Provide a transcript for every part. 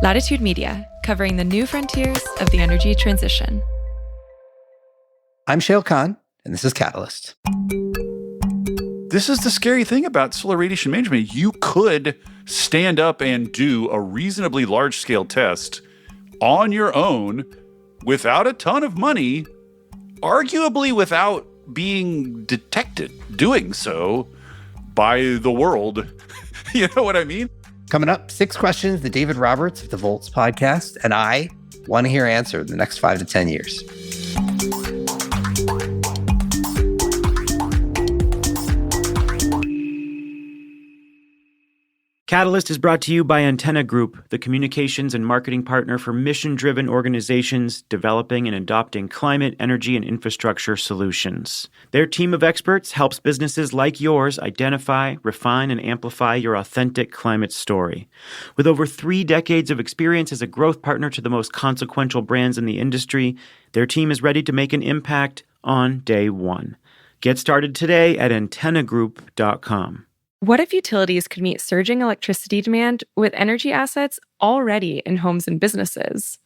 Latitude Media, covering the new frontiers of the energy transition. I'm Shayle Kann, and this is Catalyst. This is the scary thing about solar radiation management. You could stand up and do a reasonably large-scale test on your own without a ton of money, arguably without being detected doing so by the world. You know what I mean? Coming up, 6 questions that David Roberts of the Volts podcast and I want to hear answered in the next 5 to 10 years. Catalyst is brought to you by Antenna Group, the communications and marketing partner for mission-driven organizations developing and adopting climate, energy, and infrastructure solutions. Their team of experts helps businesses like yours identify, refine, and amplify your authentic climate story. With over 3 decades of experience as a growth partner to the most consequential brands in the industry, their team is ready to make an impact on day one. Get started today at antennagroup.com. What if utilities could meet surging electricity demand with energy assets already in homes and businesses?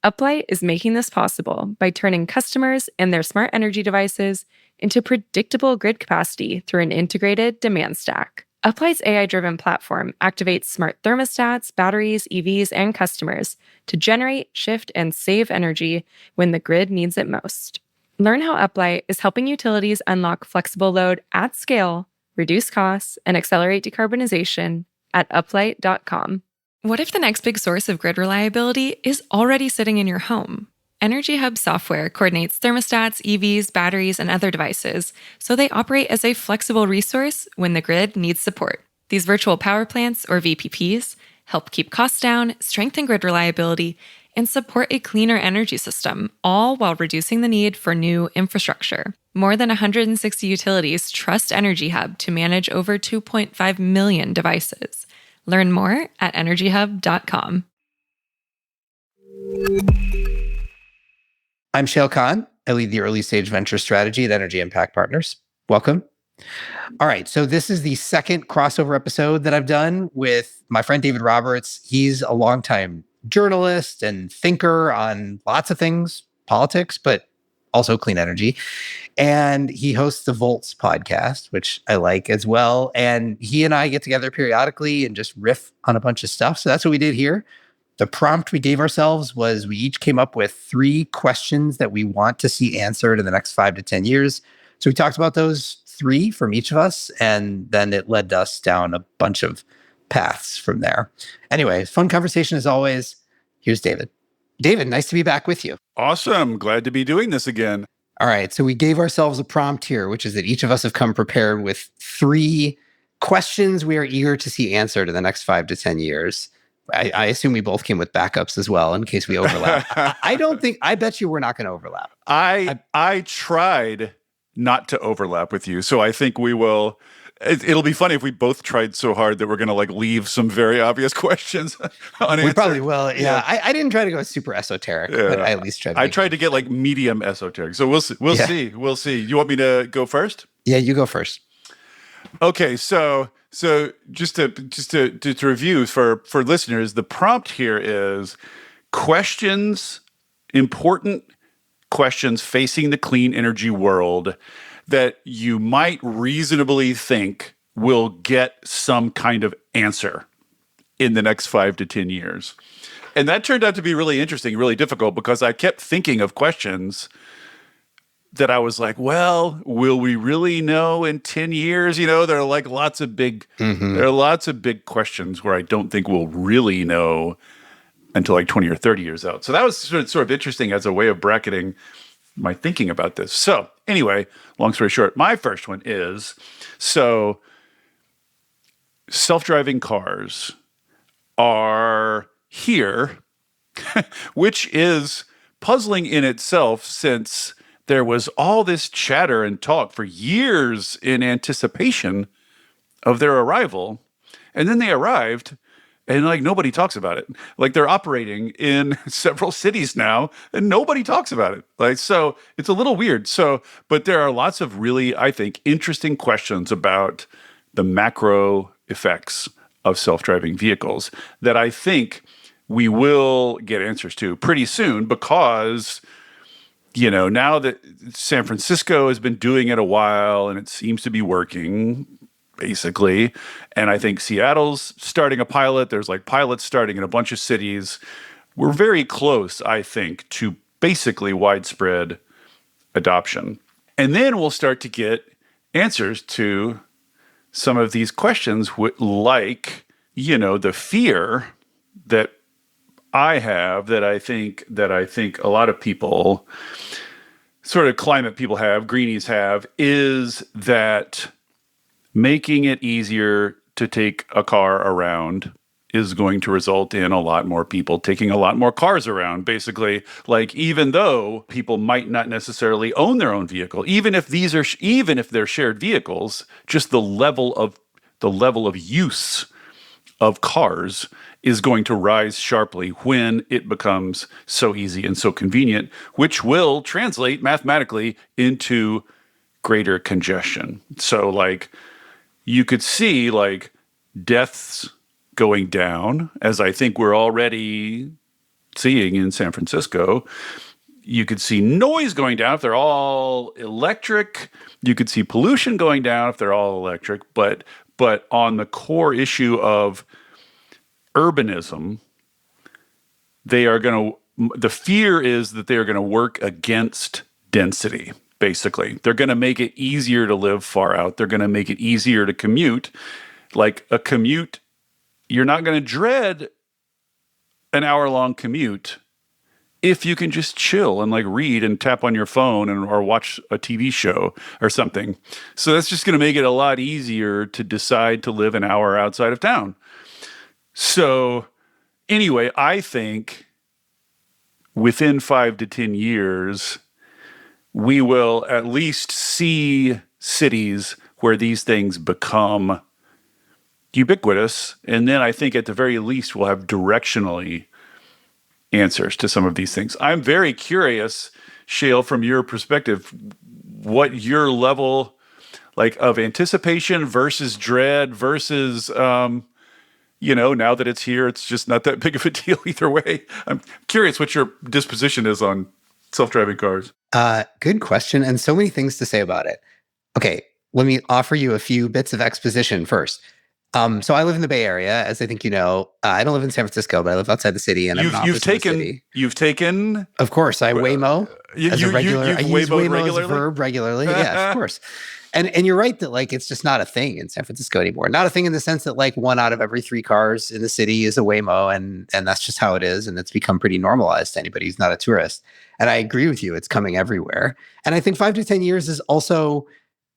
Outweigh is making this possible by turning customers and their smart energy devices into predictable grid capacity through an integrated demand stack. Outweigh's AI-driven platform activates smart thermostats, batteries, EVs, and customers to generate, shift, and save energy when the grid needs it most. Learn how Outweigh is helping utilities unlock flexible load at scale, reduce costs, and accelerate decarbonization at outweigh.com. What if the next big source of grid reliability is already sitting in your home? Energy Hub software coordinates thermostats, EVs, batteries, and other devices, so they operate as a flexible resource when the grid needs support. These virtual power plants, or VPPs, help keep costs down, strengthen grid reliability, and support a cleaner energy system, all while reducing the need for new infrastructure. More than 160 utilities trust Energy Hub to manage over 2.5 million devices. Learn more at energyhub.com. I'm Shayle Kann. I lead the early stage venture strategy at Energy Impact Partners. Welcome. All right, so this is the second crossover episode that I've done with my friend David Roberts. He's a longtime journalist and thinker on lots of things, politics, but also clean energy. And he hosts the Volts podcast, which I like as well. And he and I get together periodically and just riff on a bunch of stuff. So that's what we did here. The prompt we gave ourselves was we each came up with 3 questions that we want to see answered in the next 5 to 10 years. So we talked about those 3 from each of us, and then it led us down a bunch of paths from there. Anyway, fun conversation as always. Here's David. David, nice to be back with you. Awesome. Glad to be doing this again. All right. So we gave ourselves a prompt here, which is that each of us have come prepared with 3 questions we are eager to see answered in the next 5 to 10 years. I assume we both came with backups as well in case we overlap. I bet you we're not going to overlap. I tried not to overlap with you. So I think we will. It'll be funny if we both tried so hard that we're going to leave some very obvious questions unanswered. We probably will. Yeah. I didn't try to go super esoteric, but I at least tried. I tried to get medium esoteric. So we'll see. We'll see. You want me to go first? Yeah, you go first. Okay. So just to review for listeners, the prompt here is important questions facing the clean energy world that you might reasonably think will get some kind of answer in the next 5 to 10 years. And that turned out to be really interesting, really difficult, because I kept thinking of questions that I was like, well, will we really know in 10 years? There are lots of big questions where I don't think we'll really know until 20 or 30 years out. So that was sort of interesting as a way of bracketing my thinking about this. So anyway, long story short, my first one is, so self-driving cars are here, which is puzzling in itself since there was all this chatter and talk for years in anticipation of their arrival. And then they arrived, and nobody talks about it. They're operating in several cities now, and nobody talks about it. So it's a little weird. But there are lots of really, I think, interesting questions about the macro effects of self-driving vehicles that I think we will get answers to pretty soon because, now that San Francisco has been doing it a while and it seems to be working, basically. And I think Seattle's starting a pilot. There's like pilots starting in a bunch of cities. We're very close, I think, to basically widespread adoption. And then we'll start to get answers to some of these questions, like, the fear that I have, that I think a lot of people, sort of climate people have, greenies have, is that making it easier to take a car around is going to result in a lot more people taking a lot more cars around. Basically, like, even though people might not necessarily own their own vehicle, even if they're shared vehicles, just the level of use of cars is going to rise sharply when it becomes so easy and so convenient, which will translate mathematically into greater congestion. So, like, you could see, like, deaths going down, as I think we're already seeing in San Francisco. You could see noise going down if they're all electric. You could see pollution going down if they're all electric. But on the core issue of urbanism, the fear is that they are going to work against density. Basically, they're going to make it easier to live far out. They're going to make it easier to commute. Like a commute, you're not going to dread an hour-long commute if you can just chill and like read and tap on your phone or watch a TV show or something. So that's just going to make it a lot easier to decide to live an hour outside of town. So anyway, I think within 5 to 10 years, we will at least see cities where these things become ubiquitous. And then I think at the very least, we'll have directionally answers to some of these things. I'm very curious, Shayle, from your perspective, what your level of anticipation versus dread versus, now that it's here, it's just not that big of a deal either way. I'm curious what your disposition is on self-driving cars. Good question, and so many things to say about it. Okay, let me offer you a few bits of exposition first. So I live in the Bay Area, as I think you know. I don't live in San Francisco, but I live outside the city, and I'm an office in the city. You've taken. Of course, I Waymo as a regular. I use Waymo as a verb regularly. Yeah, of course. And you're right that it's just not a thing in San Francisco anymore. Not a thing in the sense that 1 out of every 3 cars in the city is a Waymo, and that's just how it is, and it's become pretty normalized to anybody who's not a tourist. And I agree with you; it's coming everywhere. And I think 5 to 10 years is also,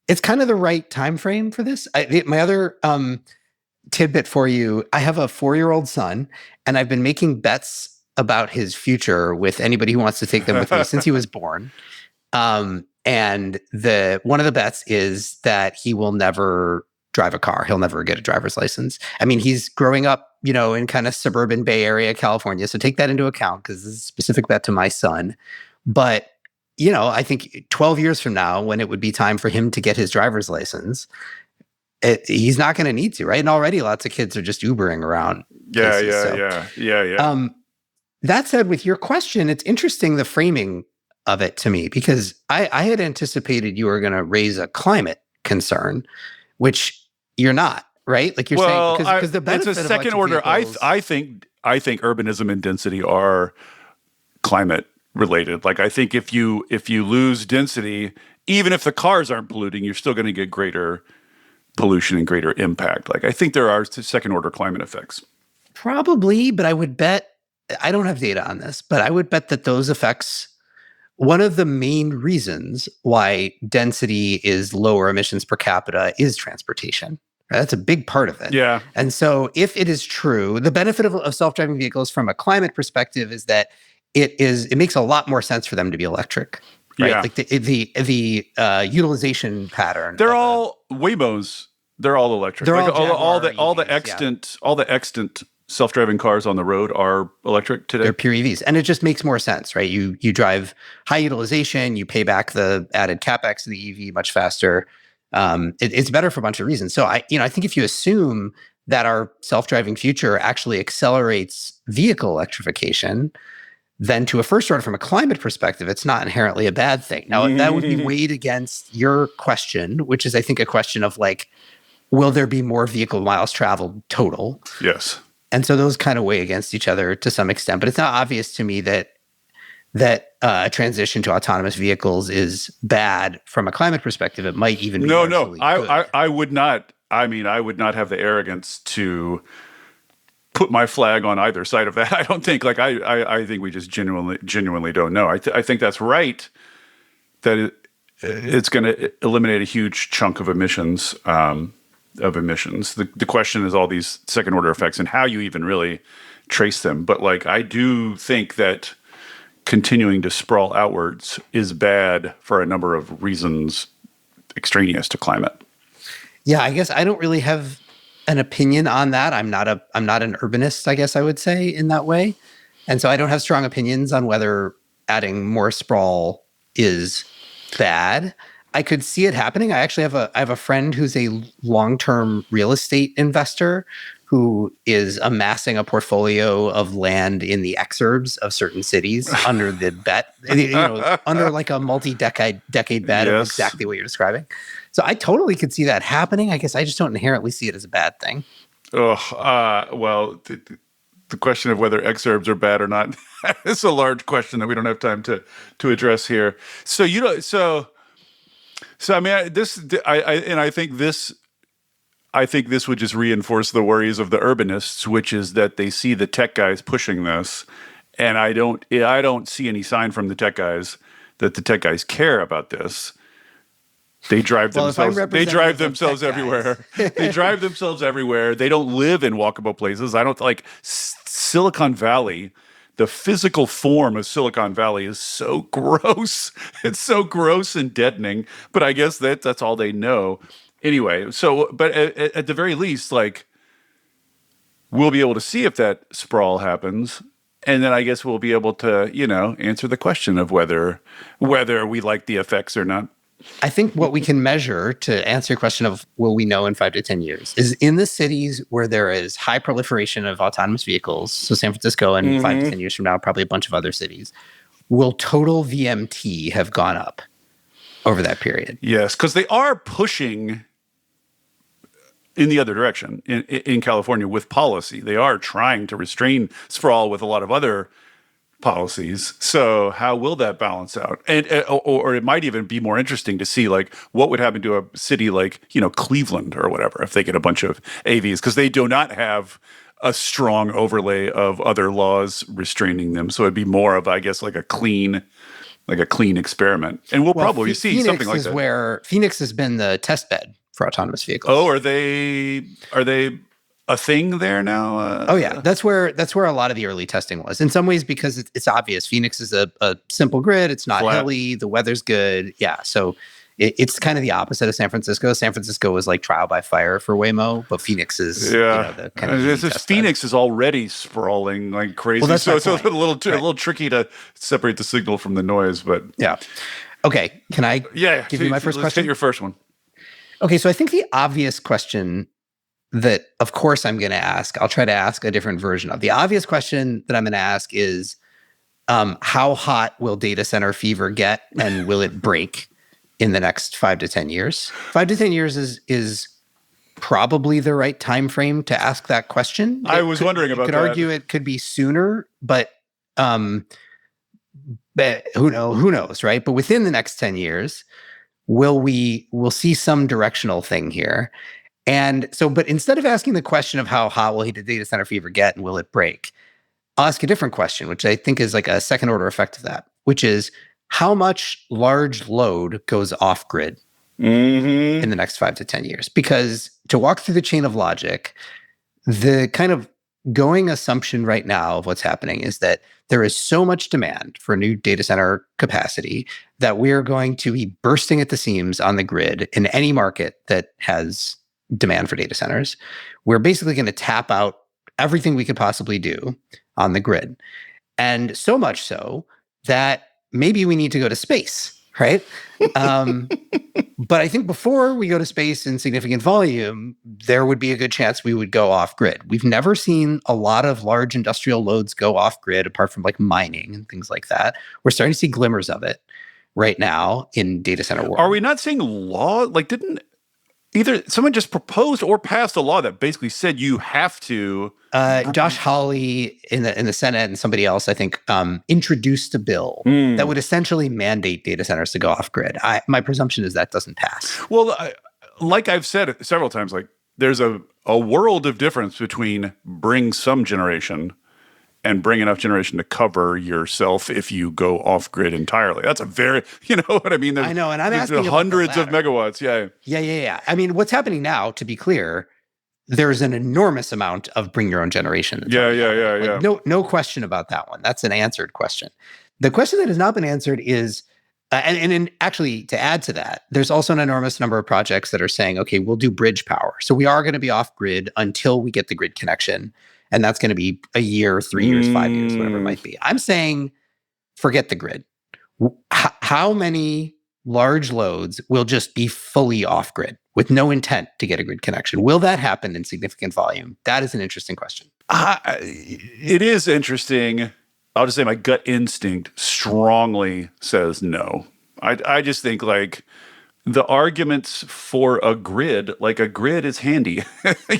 it's kind of the right time frame for this. My other tidbit for you: I have a 4-year-old son, and I've been making bets about his future with anybody who wants to take them with me since he was born. And one of the bets is that he will never drive a car. He'll never get a driver's license. I mean, he's growing up, in kind of suburban Bay Area, California. So take that into account, because this is a specific bet to my son. But, I think 12 years from now, when it would be time for him to get his driver's license, he's not going to need to, right? And already lots of kids are just Ubering around. Yeah. That said, with your question, it's interesting, the framing of it to me, because I had anticipated you were going to raise a climate concern, which you're not, right? Like you're saying, because the benefit it's a second order. Vehicles, I think urbanism and density are climate related. Like, I think if you lose density, even if the cars aren't polluting, you're still going to get greater pollution and greater impact. Like, I think there are second order climate effects. Probably, but I would bet, I don't have data on this, but I would bet that those effects, one of the main reasons why density is lower emissions per capita is transportation. That's a big part of it. Yeah. And so if it is true, the benefit of self-driving vehicles from a climate perspective is that it makes a lot more sense for them to be electric. Right? Yeah. Like the utilization pattern. They're all Waymos. They're all electric. They're all the EVs, extant self-driving cars on the road are electric today. They're pure EVs, and it just makes more sense, right? You drive high utilization, you pay back the added capex of the EV much faster. It's better for a bunch of reasons. So I think if you assume that our self-driving future actually accelerates vehicle electrification, then to a first order from a climate perspective, it's not inherently a bad thing. Now, that would be weighed against your question, which is, I think, a question of like, will there be more vehicle miles traveled total? Yes. And so those kind of weigh against each other to some extent. But it's not obvious to me that a transition to autonomous vehicles is bad from a climate perspective. It might even be No. good. I would not. I mean, I would not have the arrogance to put my flag on either side of that. I don't think. Like I think we just genuinely don't know. I think that's right. That it's going to eliminate a huge chunk of emissions. The question is all these second order effects and how you even really trace them. But like, I do think that continuing to sprawl outwards is bad for a number of reasons extraneous to climate. Yeah, I guess I don't really have an opinion on that. I'm not an urbanist, I guess I would say, in that way. And so I don't have strong opinions on whether adding more sprawl is bad. I could see it happening. I actually have a friend who's a long-term real estate investor who is amassing a portfolio of land in the exurbs of certain cities under the bet, under like a multi-decade bet of exactly what you're describing. So I totally could see that happening. I guess I just don't inherently see it as a bad thing. Well, the question of whether exurbs are bad or not is a large question that we don't have time to address here. So I mean, I think this would just reinforce the worries of the urbanists, which is that they see the tech guys pushing this, and I don't see any sign from the tech guys that the tech guys care about this. They drive themselves. They drive themselves everywhere. They drive themselves everywhere. They don't live in walkable places. I don't like Silicon Valley. The physical form of Silicon Valley is so gross. It's so gross and deadening. But I guess that's all they know. Anyway, but at the very least, like, we'll be able to see if that sprawl happens. And then I guess we'll be able to, answer the question of whether we like the effects or not. I think what we can measure to answer your question of will we know in 5 to 10 years is in the cities where there is high proliferation of autonomous vehicles. So San Francisco and 5 to 10 years from now, probably a bunch of other cities. Will total VMT have gone up over that period? Yes, because they are pushing in the other direction in California with policy. They are trying to restrain sprawl with a lot of other policies. So how will that balance out? And or it might even be more interesting to see like what would happen to a city like Cleveland or whatever if they get a bunch of AVs, because they do not have a strong overlay of other laws restraining them. So it'd be more of, I guess, like a clean experiment. And we'll probably see Phoenix something like is that. Where Phoenix has been the test bed for autonomous vehicles. Oh, are they a thing there now? That's where a lot of the early testing was. In some ways, because it's obvious. Phoenix is a simple grid. It's not hilly. The weather's good. Yeah, so it's kind of the opposite of San Francisco. San Francisco was like trial by fire for Waymo, but Phoenix is the kind of Phoenix is already sprawling like crazy. Well, so it's a little tricky to separate the signal from the noise. But yeah, okay. Can I give you my first question? Let's hit your first one. Okay, so I think the obvious question that, of course, I'm going to ask, I'll try to ask a different version of. The obvious question that I'm going to ask is, how hot will data center fever get, and will it break in the next 5 to 10 years? 5 to 10 years is probably the right time frame to ask that question. I was wondering about that. You could argue it could be sooner, but who knows, right? But within the next 10 years, we'll see some directional thing here. And so, but instead of asking the question of how hot will the data center fever get and will it break, I'll ask a different question, which I think is like a second order effect of that, which is how much large load goes off grid in the next 5 to 10 years? Because to walk through the chain of logic, the kind of going assumption right now of what's happening is that there is so much demand for new data center capacity that we're going to be bursting at the seams on the grid in any market that has demand for data centers. We're basically going to tap out everything we could possibly do on the grid. And so much so that maybe we need to go to space right? But I think before we go to space in significant volume, there would be a good chance we would go off grid. We've never seen a lot of large industrial loads go off grid, apart from like mining and things like that. We're starting to see glimmers of it right now in data center world. Are we not seeing law? Like, didn't either someone just proposed or passed a law that basically said you have to? Josh Hawley in the Senate and somebody else, I think, introduced a bill that would essentially mandate data centers to go off grid. My presumption is that doesn't pass. Well, like I've said several times, like there's a world of difference between bring some generation and bring enough generation to cover yourself if you go off grid entirely. That's a very, you know what I mean? I know, and I'm asking hundreds of megawatts. Yeah. I mean, what's happening now, to be clear, there's an enormous amount of bring your own generation. Yeah. No question about that one. That's an answered question. The question that has not been answered is, and actually to add to that, there's also an enormous number of projects that are saying, okay, we'll do bridge power. So we are going to be off grid until we get the grid connection. And that's going to be a year, 3 years, 5 years, whatever it might be. I'm saying, forget the grid. How many large loads will just be fully off grid with no intent to get a grid connection? Will that happen in significant volume? That is an interesting question. It is interesting. I'll just say my gut instinct strongly says no. I just think like the arguments for a grid is handy.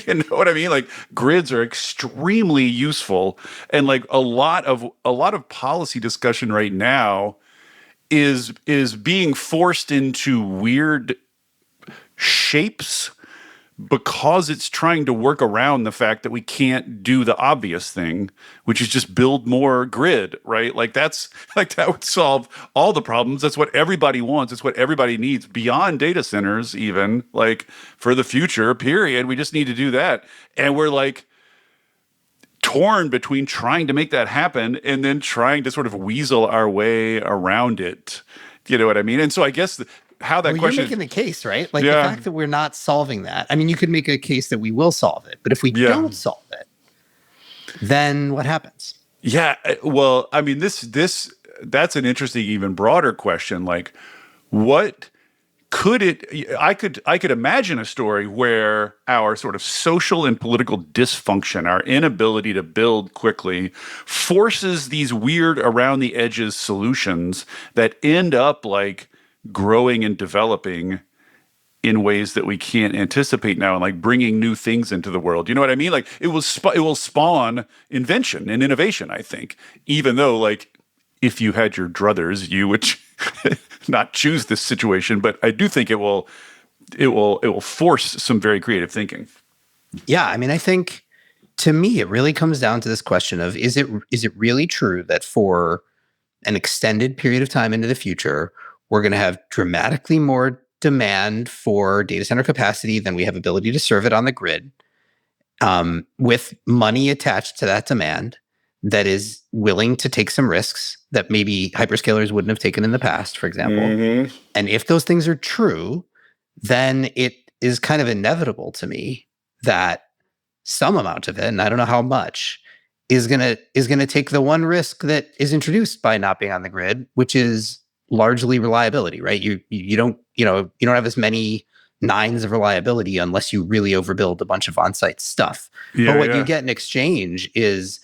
You know what I mean? Like grids are extremely useful. And like a lot of policy discussion right now is being forced into weird shapes because it's trying to work around the fact that we can't do the obvious thing, which is just build more grid, right? Like that would solve all the problems. That's what everybody wants. It's what everybody needs beyond data centers, even like for the future, period. We just need to do that. And we're like torn between trying to make that happen and then trying to sort of weasel our way around it. You know what I mean? And so I guess how that question... You're making the case, right? Like the fact that we're not solving that. I mean, you could make a case that we will solve it, but if we don't solve it, then what happens? Yeah, well, I mean, that's an interesting, even broader question. Like, what could it? I could imagine a story where our sort of social and political dysfunction, our inability to build quickly, forces these weird around the edges solutions that end up like growing and developing in ways that we can't anticipate now, and like bringing new things into the world. You know what I mean? Like it will spawn invention and innovation, I think, even though like if you had your druthers, you would not choose this situation. But I do think it will force some very creative thinking. Yeah. I mean, I think to me, it really comes down to this question of, is it really true that for an extended period of time into the future, we're going to have dramatically more demand for data center capacity than we have ability to serve it on the grid, with money attached to that demand that is willing to take some risks that maybe hyperscalers wouldn't have taken in the past, for example. And if those things are true, then it is kind of inevitable to me that some amount of it, and I don't know how much, is gonna take the one risk that is introduced by not being on the grid, which is largely reliability, right? You don't have as many nines of reliability unless you really overbuild a bunch of on-site stuff. But what you get in exchange is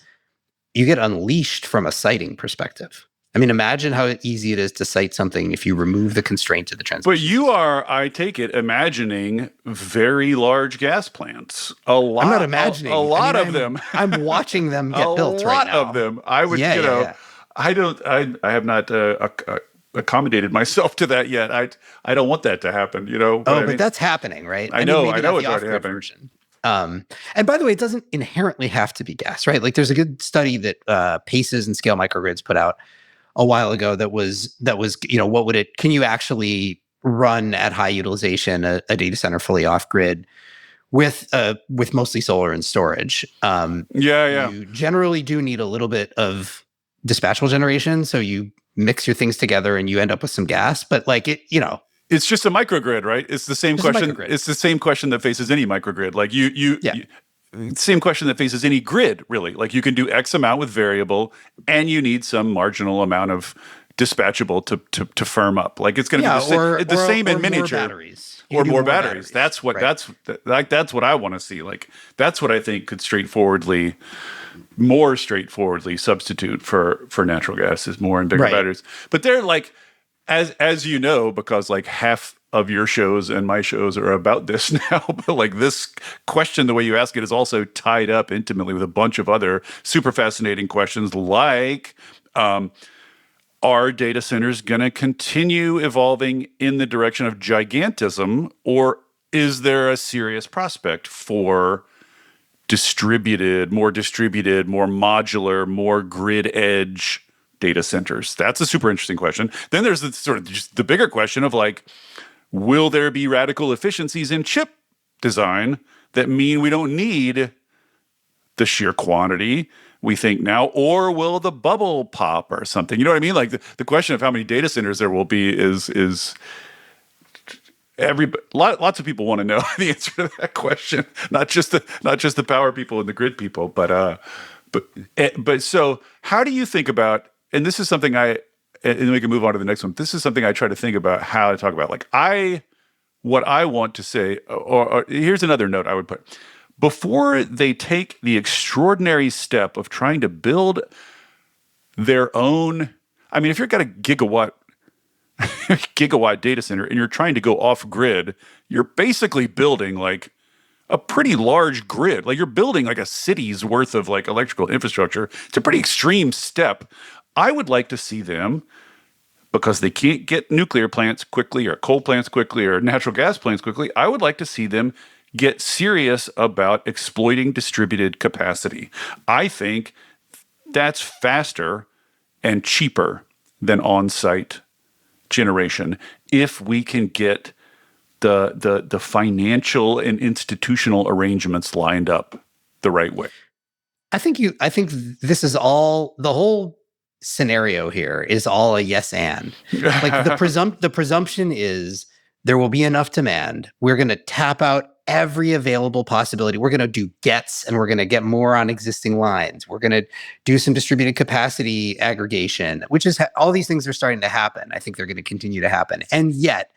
you get unleashed from a siting perspective. I mean, imagine how easy it is to site something if you remove the constraint to the transmission. But you are, I take it, imagining very large gas plants. I'm not imagining. A lot of them. I'm watching them get built right now. A lot of them. I would, I have not accommodated myself to that yet. I don't want that to happen, you know. But that's happening, right? I know it's already happening. And by the way, it doesn't inherently have to be gas, right? Like there's a good study that Paces and Scale Microgrids put out a while ago that was, can you actually run at high utilization a data center fully off grid with mostly solar and storage? You generally do need a little bit of dispatchable generation, so you mix your things together and you end up with some gas, but like it, it's just a microgrid, right? It's the same question. It's the same question that faces any microgrid. Like same question that faces any grid, really. Like you can do X amount with variable, and you need some marginal amount of dispatchable to firm up. Like it's going to be the same in miniature. More batteries. That's what that's what I want to see. Like that's what I think could more straightforwardly substitute for natural gas is more and bigger batteries. But they're like, as you know, because like half of your shows and my shows are about this now, but like this question, the way you ask it, is also tied up intimately with a bunch of other super fascinating questions like, are data centers going to continue evolving in the direction of gigantism, or is there a serious prospect for distributed, more modular, more grid edge data centers? That's a super interesting question. Then there's the sort of just the bigger question of like, will there be radical efficiencies in chip design that mean we don't need the sheer quantity we think now, or will the bubble pop or something? You know what I mean? Like the question of how many data centers there will be is lots of people want to know the answer to that question. Not just the power people and the grid people, but so how do you think about? And this is something and then we can move on to the next one. This is something I try to think about how to talk about. Like what I want to say, or here's another note I would put. Before they take the extraordinary step of trying to build their own, I mean, if you've got a gigawatt data center and you're trying to go off grid, you're basically building like a pretty large grid. Like you're building like a city's worth of like electrical infrastructure. It's a pretty extreme step. I would like to see them, because they can't get nuclear plants quickly or coal plants quickly or natural gas plants quickly, I would like to see them get serious about exploiting distributed capacity. I think that's faster and cheaper than on-site generation if we can get the financial and institutional arrangements lined up the right way. I think this is all, the whole scenario here is all a yes and. Like the presumption is there will be enough demand. We're going to tap out every available possibility. We're going to do gets, and we're going to get more on existing lines. We're going to do some distributed capacity aggregation, which is all these things are starting to happen. I think they're going to continue to happen. And yet,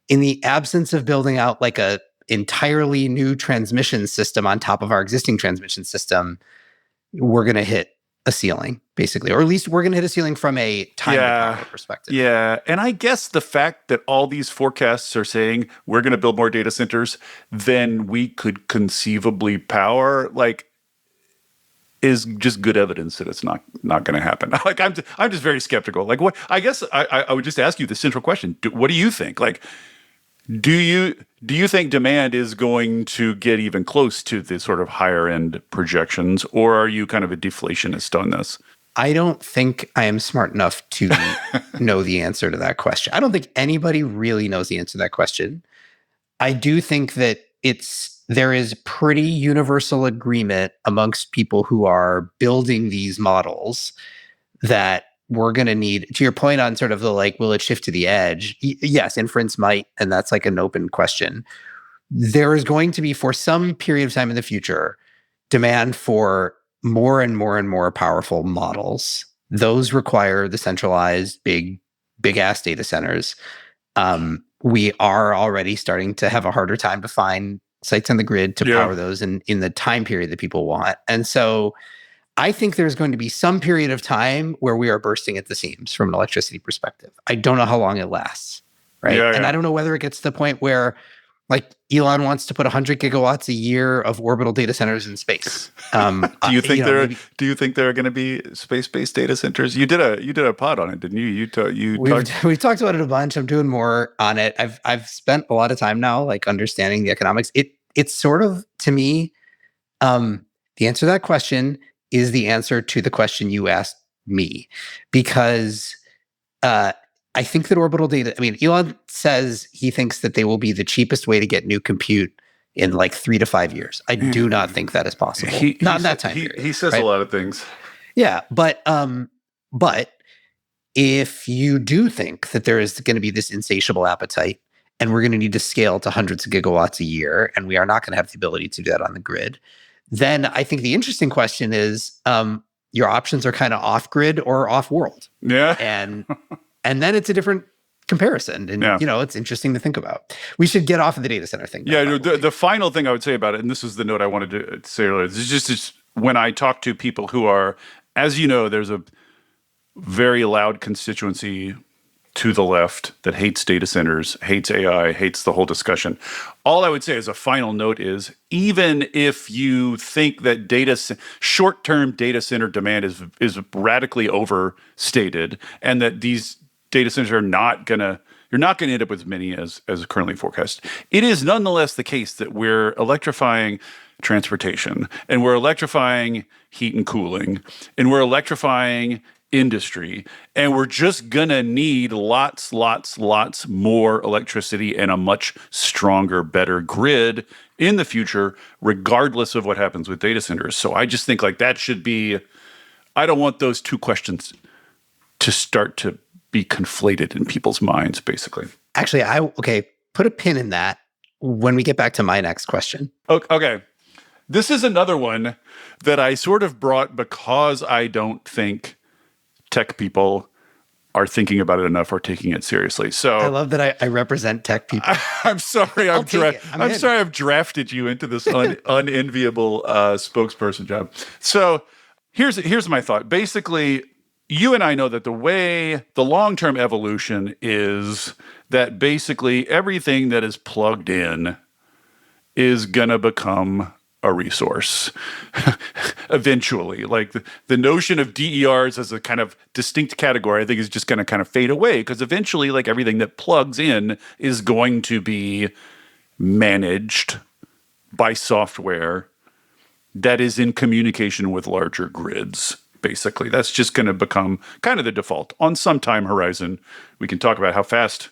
in the absence of building out like a entirely new transmission system on top of our existing transmission system, we're going to hit a ceiling, basically, or at least we're going to hit a ceiling from a time to power perspective. Yeah. And I guess the fact that all these forecasts are saying we're going to build more data centers than we could conceivably power, like, is just good evidence that it's not going to happen. Like, I'm just very skeptical. Like, what? I guess I would just ask you the central question: what do you think? Like, do you think demand is going to get even close to the sort of higher end projections, or are you kind of a deflationist on this? I don't think I am smart enough to know the answer to that question. I don't think anybody really knows the answer to that question. I do think that there is pretty universal agreement amongst people who are building these models that we're going to need, to your point on sort of the like, will it shift to the edge? Yes, inference might, and that's like an open question. There is going to be, for some period of time in the future, demand for more and more and more powerful models. Those require the centralized big ass data centers. We are already starting to have a harder time to find sites on the grid to power those in the time period that people want. And so I think there's going to be some period of time where we are bursting at the seams from an electricity perspective. I don't know how long it lasts, right? And I don't know whether it gets to the point where, like, Elon wants to put 100 gigawatts a year of orbital data centers in space. Do you think there are going to be space-based data centers? You did a pod on it, didn't you? We've talked about it a bunch. I'm doing more on it. I've spent a lot of time now, like, understanding the economics. It's sort of, to me, the answer to that question is the answer to the question you asked me, because I think that orbital data, I mean, Elon says he thinks that they will be the cheapest way to get new compute in like 3 to 5 years. I do not think that is possible. Not in that time period. He says a lot of things. Yeah, but if you do think that there is going to be this insatiable appetite and we're going to need to scale to hundreds of gigawatts a year, and we are not going to have the ability to do that on the grid, then I think the interesting question is, your options are kind of off grid or off world. Yeah. And then it's a different comparison. And, it's interesting to think about. We should get off of the data center thing. The final thing I would say about it, and this is the note I wanted to say earlier, is just when I talk to people who are, as you know, there's a very loud constituency to the left that hates data centers, hates AI, hates the whole discussion. All I would say as a final note is, even if you think that short-term data center demand is radically overstated, and that these data centers you're not going to end up with as many as currently forecast, it is nonetheless the case that we're electrifying transportation, and we're electrifying heat and cooling, and we're electrifying industry, and we're just gonna need lots more electricity and a much stronger, better grid in the future, regardless of what happens with data centers. So I just think that should be, I don't want those two questions to start to be conflated in people's minds, basically. Actually, put a pin in that when we get back to my next question. Okay. This is another one that I sort of brought because I don't think tech people are thinking about it enough or taking it seriously. So I love that I represent tech people. I'm sorry. I'm sorry I've drafted you into this unenviable spokesperson job. So here's my thought. Basically, you and I know that the long-term evolution is that basically everything that is plugged in is gonna become a resource eventually. The notion of DERs as a kind of distinct category, I think, is just going to kind of fade away, because eventually everything that plugs in is going to be managed by software that is in communication with larger grids. Basically, that's just going to become kind of the default on some time horizon. We can talk about how fast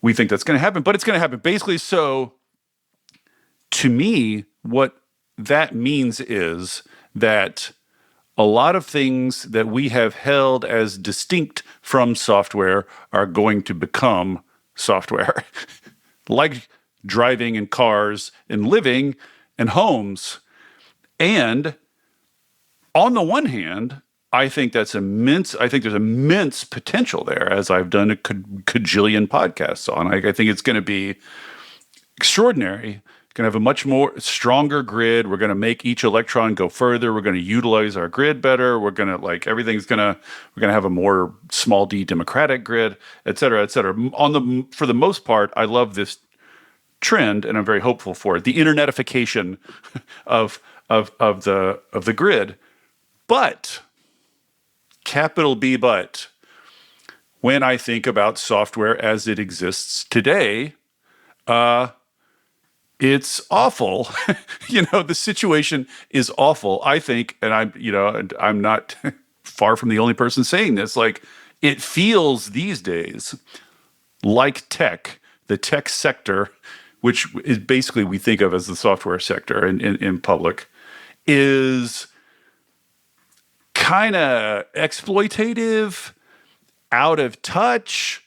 we think that's going to happen, but it's going to happen. Basically, so to me, what that means is that a lot of things that we have held as distinct from software are going to become software, like driving and cars and living and homes. And on the one hand, I think there's immense potential there, as I've done a cajillion podcasts on. I think it's going to be extraordinary. Going to have a much more stronger grid. We're going to make each electron go further. We're going to utilize our grid better. We're going to we're going to have a more small d democratic grid, et cetera, et cetera. For the most part, I love this trend, and I'm very hopeful for it. The internetification of the grid. But, capital B, but, when I think about software as it exists today, it's awful. The situation is awful, I think, and I'm not far from the only person saying this. It feels these days like the tech sector, which is basically we think of as the software sector in public, is kind of exploitative, out of touch,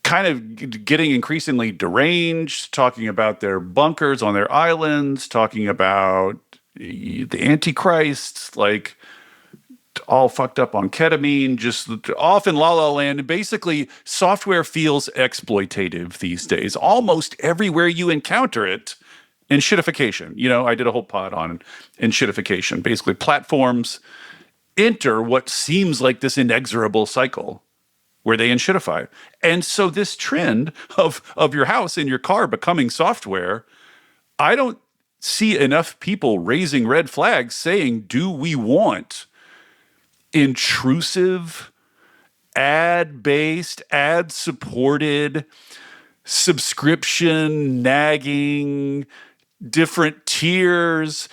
kind of getting increasingly deranged, talking about their bunkers on their islands, talking about the Antichrist, all fucked up on ketamine, just off in La La Land. Basically, software feels exploitative these days, almost everywhere you encounter it. And shitification. I did a whole pod on shitification. Basically, platforms enter what seems like this inexorable cycle where they inshitify. And so this trend of your house and your car becoming software, I don't see enough people raising red flags saying, do we want intrusive, ad-based, ad-supported, subscription, nagging, different tiers,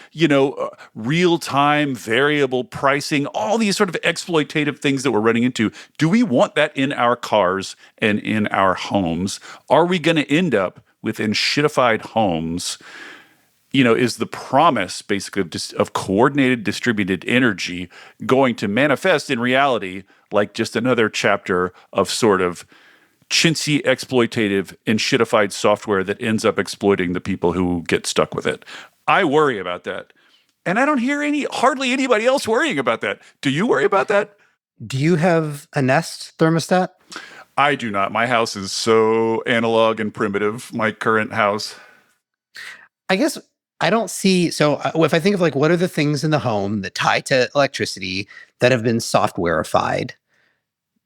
real-time variable pricing, all these sort of exploitative things that we're running into. Do we want that in our cars and in our homes? Are we going to end up with enshittified homes? Is the promise basically of coordinated distributed energy going to manifest in reality like just another chapter of sort of chintzy, exploitative, and shitified software that ends up exploiting the people who get stuck with it? I worry about that. And I don't hear hardly anybody else worrying about that. Do you worry about that? Do you have a Nest thermostat? I do not. My house is so analog and primitive, my current house. I guess I don't see. So if I think of like, what are the things in the home that tie to electricity that have been softwareified?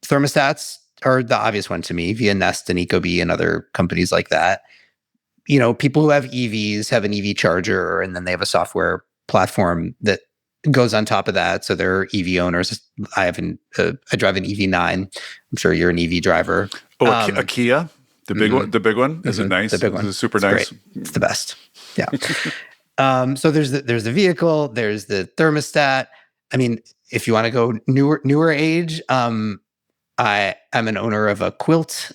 Thermostats are the obvious one to me via Nest and Ecobee and other companies like that. You know, people who have EVs have an EV charger, and then they have a software platform that goes on top of that. So they're EV owners. I drive an EV9. I'm sure you're an EV driver. Oh, a Kia, the big one. The big one. Is it nice? The big one. Is it super It's nice? great. It's the best. Yeah. So there's the vehicle. There's the thermostat. I mean, if you want to go newer age, I'm an owner of a Quilt,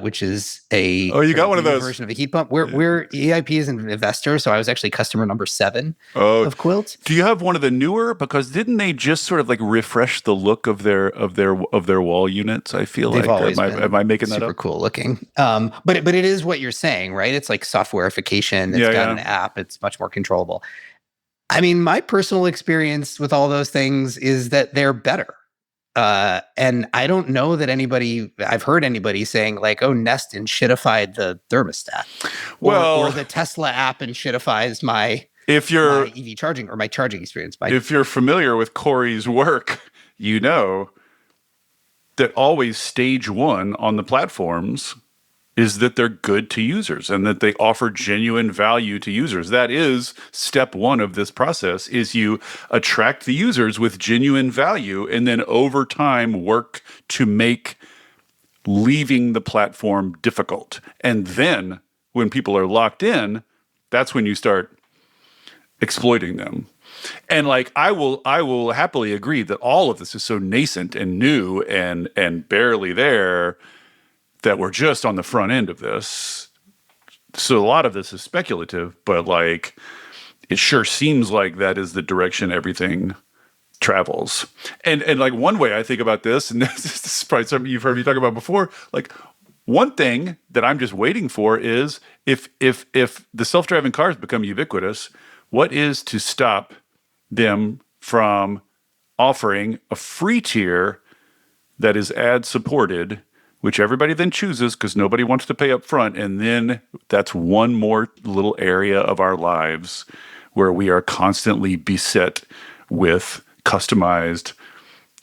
which is you got one of those version of a heat pump. We're EIP is an investor, so I was actually customer number 7 of Quilt. Do you have one of the newer? Because didn't they just sort of like refresh the look of their wall units? I feel They've like always am I making that super up? cool looking. But it is what you're saying, right? It's like softwareification. It's got an app. It's much more controllable. I mean, my personal experience with all those things is that they're better. And I don't know that I've heard anybody saying like, oh, Nest and shitified the thermostat. Or the Tesla app and shitifies my EV charging or my charging experience. If you're familiar with Corey's work, you know that always stage one on the platforms is that they're good to users and that they offer genuine value to users. That is step one of this process, is you attract the users with genuine value and then over time work to make leaving the platform difficult. And then when people are locked in, that's when you start exploiting them. And like I will happily agree that all of this is so nascent and new and barely there that we're just on the front end of this. So a lot of this is speculative, but like it sure seems like that is the direction everything travels. And like one way I think about this, and this is probably something you've heard me talk about before, like one thing that I'm just waiting for is if the self-driving cars become ubiquitous, what is to stop them from offering a free tier that is ad supported, which everybody then chooses because nobody wants to pay up front. And then that's one more little area of our lives where we are constantly beset with customized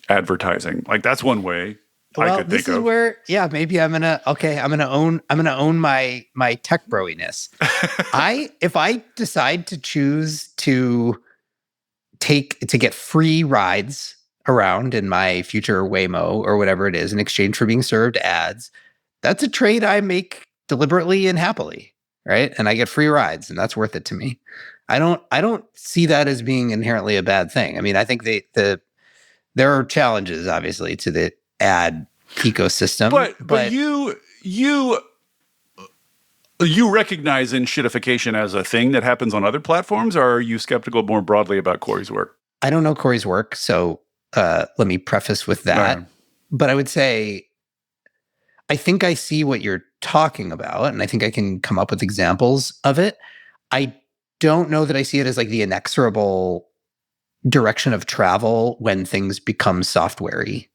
advertising. Like that's one way I could think of. This is where, maybe I'm gonna own my tech broiness. If I decide to choose to get free rides around in my future Waymo or whatever it is in exchange for being served ads, that's a trade I make deliberately and happily, right? And I get free rides, and that's worth it to me. I don't see that as being inherently a bad thing. I mean, I think there are challenges obviously to the ad ecosystem, but you recognize shitification as a thing that happens on other platforms, or are you skeptical more broadly about Corey's work? I don't know Corey's work, so let me preface with that. Right. But I would say, I think I see what you're talking about, and I think I can come up with examples of it. I don't know that I see it as like the inexorable direction of travel when things become software-y,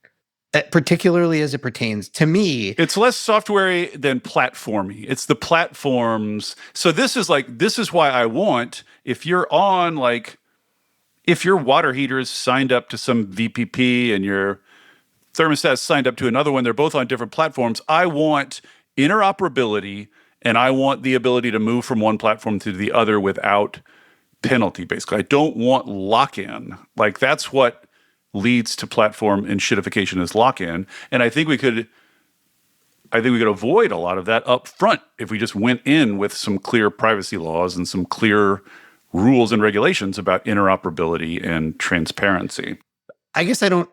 particularly as it pertains to me. It's less software-y than platformy. It's the platforms. So this is why I want, if your water heater is signed up to some VPP and your thermostat is signed up to another one, they're both on different platforms. I want interoperability, and I want the ability to move from one platform to the other without penalty, basically. I don't want lock-in. Like, that's what leads to platform and shitification is lock-in. And I think we could avoid a lot of that up front if we just went in with some clear privacy laws and some clear rules and regulations about interoperability and transparency. I guess I don't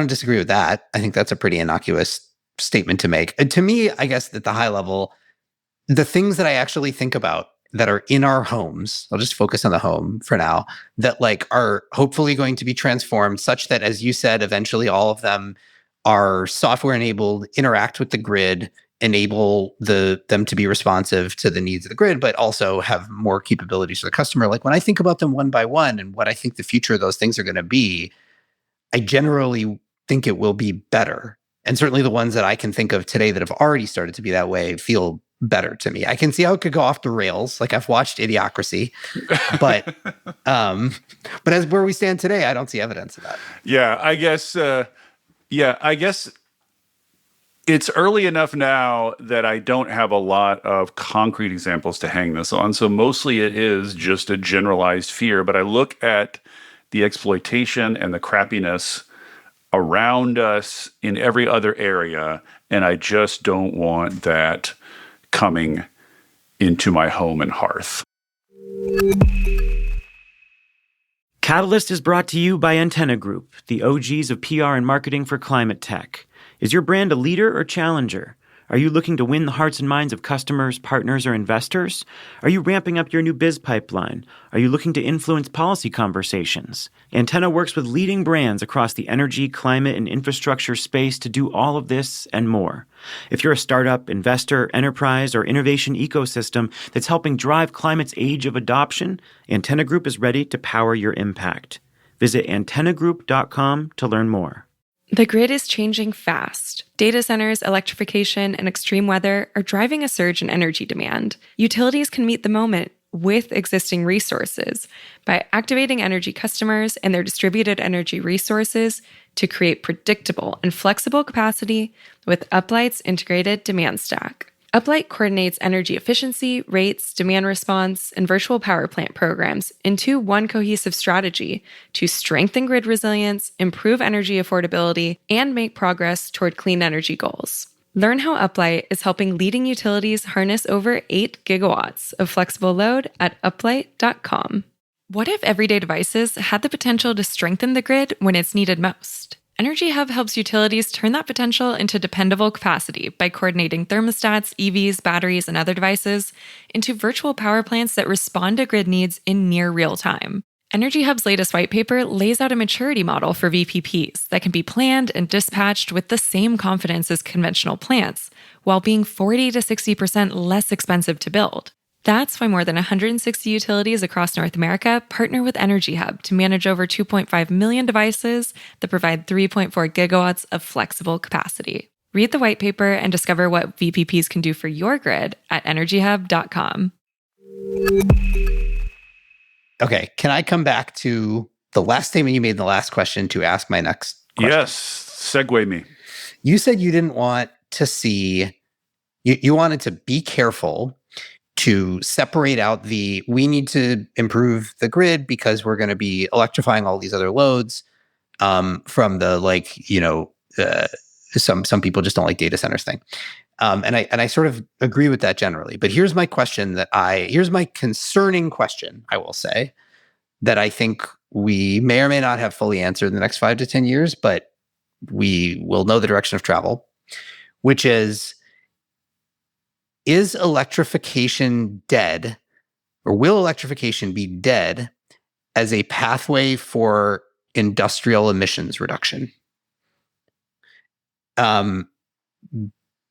disagree with that. I think that's a pretty innocuous statement to make. And to me, I guess at the high level, the things that I actually think about that are in our homes, I'll just focus on the home for now, that like are hopefully going to be transformed such that, as you said, eventually all of them are software enabled, interact with the grid enable them to be responsive to the needs of the grid, but also have more capabilities for the customer. Like when I think about them one by one and what I think the future of those things are going to be, I generally think it will be better. And certainly the ones that I can think of today that have already started to be that way feel better to me. I can see how it could go off the rails. Like I've watched Idiocracy, but as where we stand today, I don't see evidence of that. Yeah, I guess it's early enough now that I don't have a lot of concrete examples to hang this on. So mostly it is just a generalized fear, but I look at the exploitation and the crappiness around us in every other area, and I just don't want that coming into my home and hearth. Catalyst is brought to you by Antenna Group, the OGs of PR and marketing for climate tech. Is your brand a leader or challenger? Are you looking to win the hearts and minds of customers, partners, or investors? Are you ramping up your new biz pipeline? Are you looking to influence policy conversations? Antenna works with leading brands across the energy, climate, and infrastructure space to do all of this and more. If you're a startup, investor, enterprise, or innovation ecosystem that's helping drive climate's age of adoption, Antenna Group is ready to power your impact. Visit antennagroup.com to learn more. The grid is changing fast. Data centers, electrification, and extreme weather are driving a surge in energy demand. Utilities can meet the moment with existing resources by activating energy customers and their distributed energy resources to create predictable and flexible capacity with Uplight's integrated demand stack. Uplight coordinates energy efficiency, rates, demand response, and virtual power plant programs into one cohesive strategy to strengthen grid resilience, improve energy affordability, and make progress toward clean energy goals. Learn how Uplight is helping leading utilities harness over 8 gigawatts of flexible load at uplight.com. What if everyday devices had the potential to strengthen the grid when it's needed most? Energy Hub helps utilities turn that potential into dependable capacity by coordinating thermostats, EVs, batteries, and other devices into virtual power plants that respond to grid needs in near real time. Energy Hub's latest white paper lays out a maturity model for VPPs that can be planned and dispatched with the same confidence as conventional plants, while being 40 to 60% less expensive to build. That's why more than 160 utilities across North America partner with Energy Hub to manage over 2.5 million devices that provide 3.4 gigawatts of flexible capacity. Read the white paper and discover what VPPs can do for your grid at energyhub.com. Okay, can I come back to the last statement you made in the last question to ask my next question? Yes, segue me. You said you didn't want to see, you wanted to be careful to separate out we need to improve the grid because we're going to be electrifying all these other loads from the some people just don't like data centers thing. And I sort of agree with that generally. But here's my question here's my concerning question, I will say, that I think we may or may not have fully answered in the next 5 to 10 years, but we will know the direction of travel, which is electrification dead, or will electrification be dead as a pathway for industrial emissions reduction?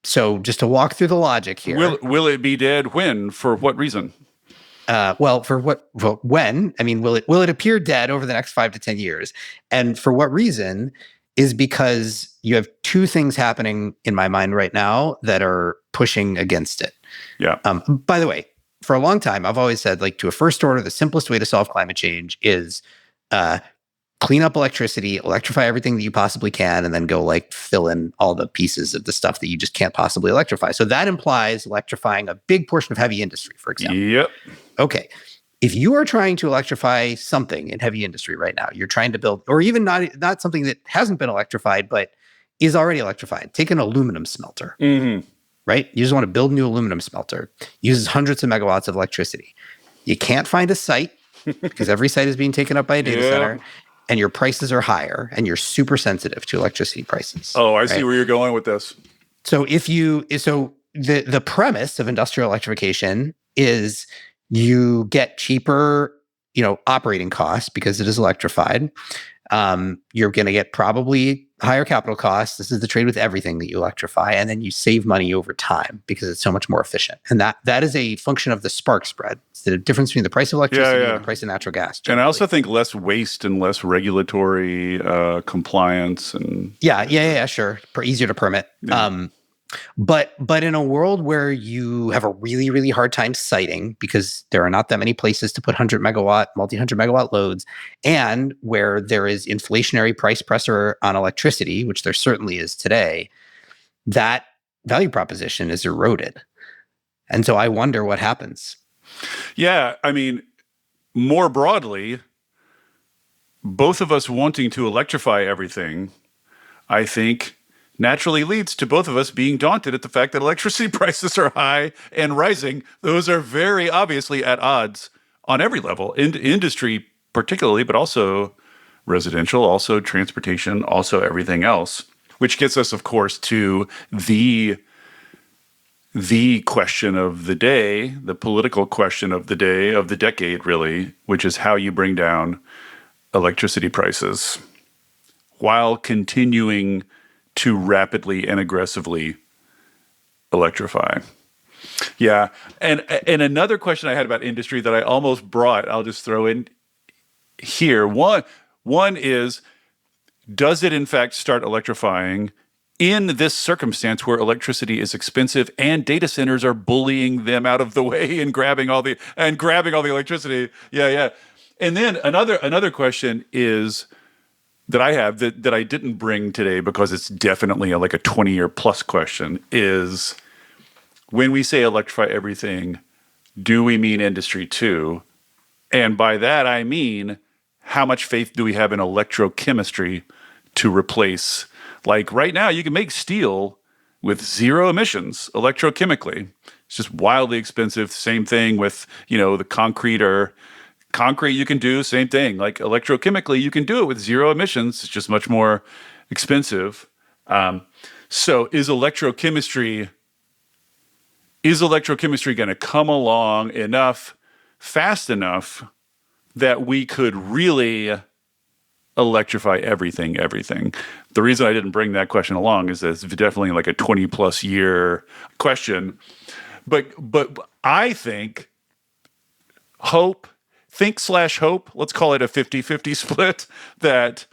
So just to walk through the logic here. Will it be dead? When? For what reason? When? I mean, will it appear dead over the next 5 to 10 years? And for what reason is because you have two things happening in my mind right now that are pushing against it. Yeah. By the way, for a long time, I've always said, like, to a first order, the simplest way to solve climate change is clean up electricity, electrify everything that you possibly can, and then go like fill in all the pieces of the stuff that you just can't possibly electrify. So that implies electrifying a big portion of heavy industry, for example. Yep. Okay. If you are trying to electrify something in heavy industry right now, you're trying to build, or even not something that hasn't been electrified, but is already electrified. Take an aluminum smelter, right? You just want to build a new aluminum smelter. Uses hundreds of megawatts of electricity. You can't find a site because every site is being taken up by a data center, and your prices are higher, and you're super sensitive to electricity prices. Oh, I see where you're going with this. So the premise of industrial electrification is you get cheaper, operating costs because it is electrified. You're going to get probably higher capital costs. This is the trade with everything that you electrify, and then you save money over time because it's so much more efficient. And that is a function of the spark spread. It's the difference between the price of electricity and the price of natural gas. And I also think less waste and less regulatory compliance and sure, easier to permit. Yeah. But in a world where you have a really, really hard time siting because there are not that many places to put 100 megawatt, multi-100 megawatt loads, and where there is inflationary price pressure on electricity, which there certainly is today, that value proposition is eroded. And so I wonder what happens. Yeah, I mean, more broadly, both of us wanting to electrify everything, I think, naturally leads to both of us being daunted at the fact that electricity prices are high and rising. Those are very obviously at odds on every level, in industry particularly, but also residential, also transportation, also everything else, which gets us, of course, to the question of the day, the political question of the day, of the decade, really, which is how you bring down electricity prices while continuing to rapidly and aggressively electrify. Yeah. And another question I had about industry that I almost brought, I'll just throw in here. One is, does it in fact start electrifying in this circumstance where electricity is expensive and data centers are bullying them out of the way and grabbing all the electricity? Yeah. And then another question is, that I have that I didn't bring today because it's definitely like a 20-year plus question is, when we say electrify everything, do we mean industry too? And by that, I mean, how much faith do we have in electrochemistry to replace? Like right now, you can make steel with zero emissions electrochemically. It's just wildly expensive. Same thing with, the concrete you can do, same thing. Like electrochemically, you can do it with zero emissions. It's just much more expensive. So is electrochemistry going to come along fast enough that we could really electrify everything? The reason I didn't bring that question along is that it's definitely like a 20 plus year question. But I think hope, let's call it a 50-50 split, that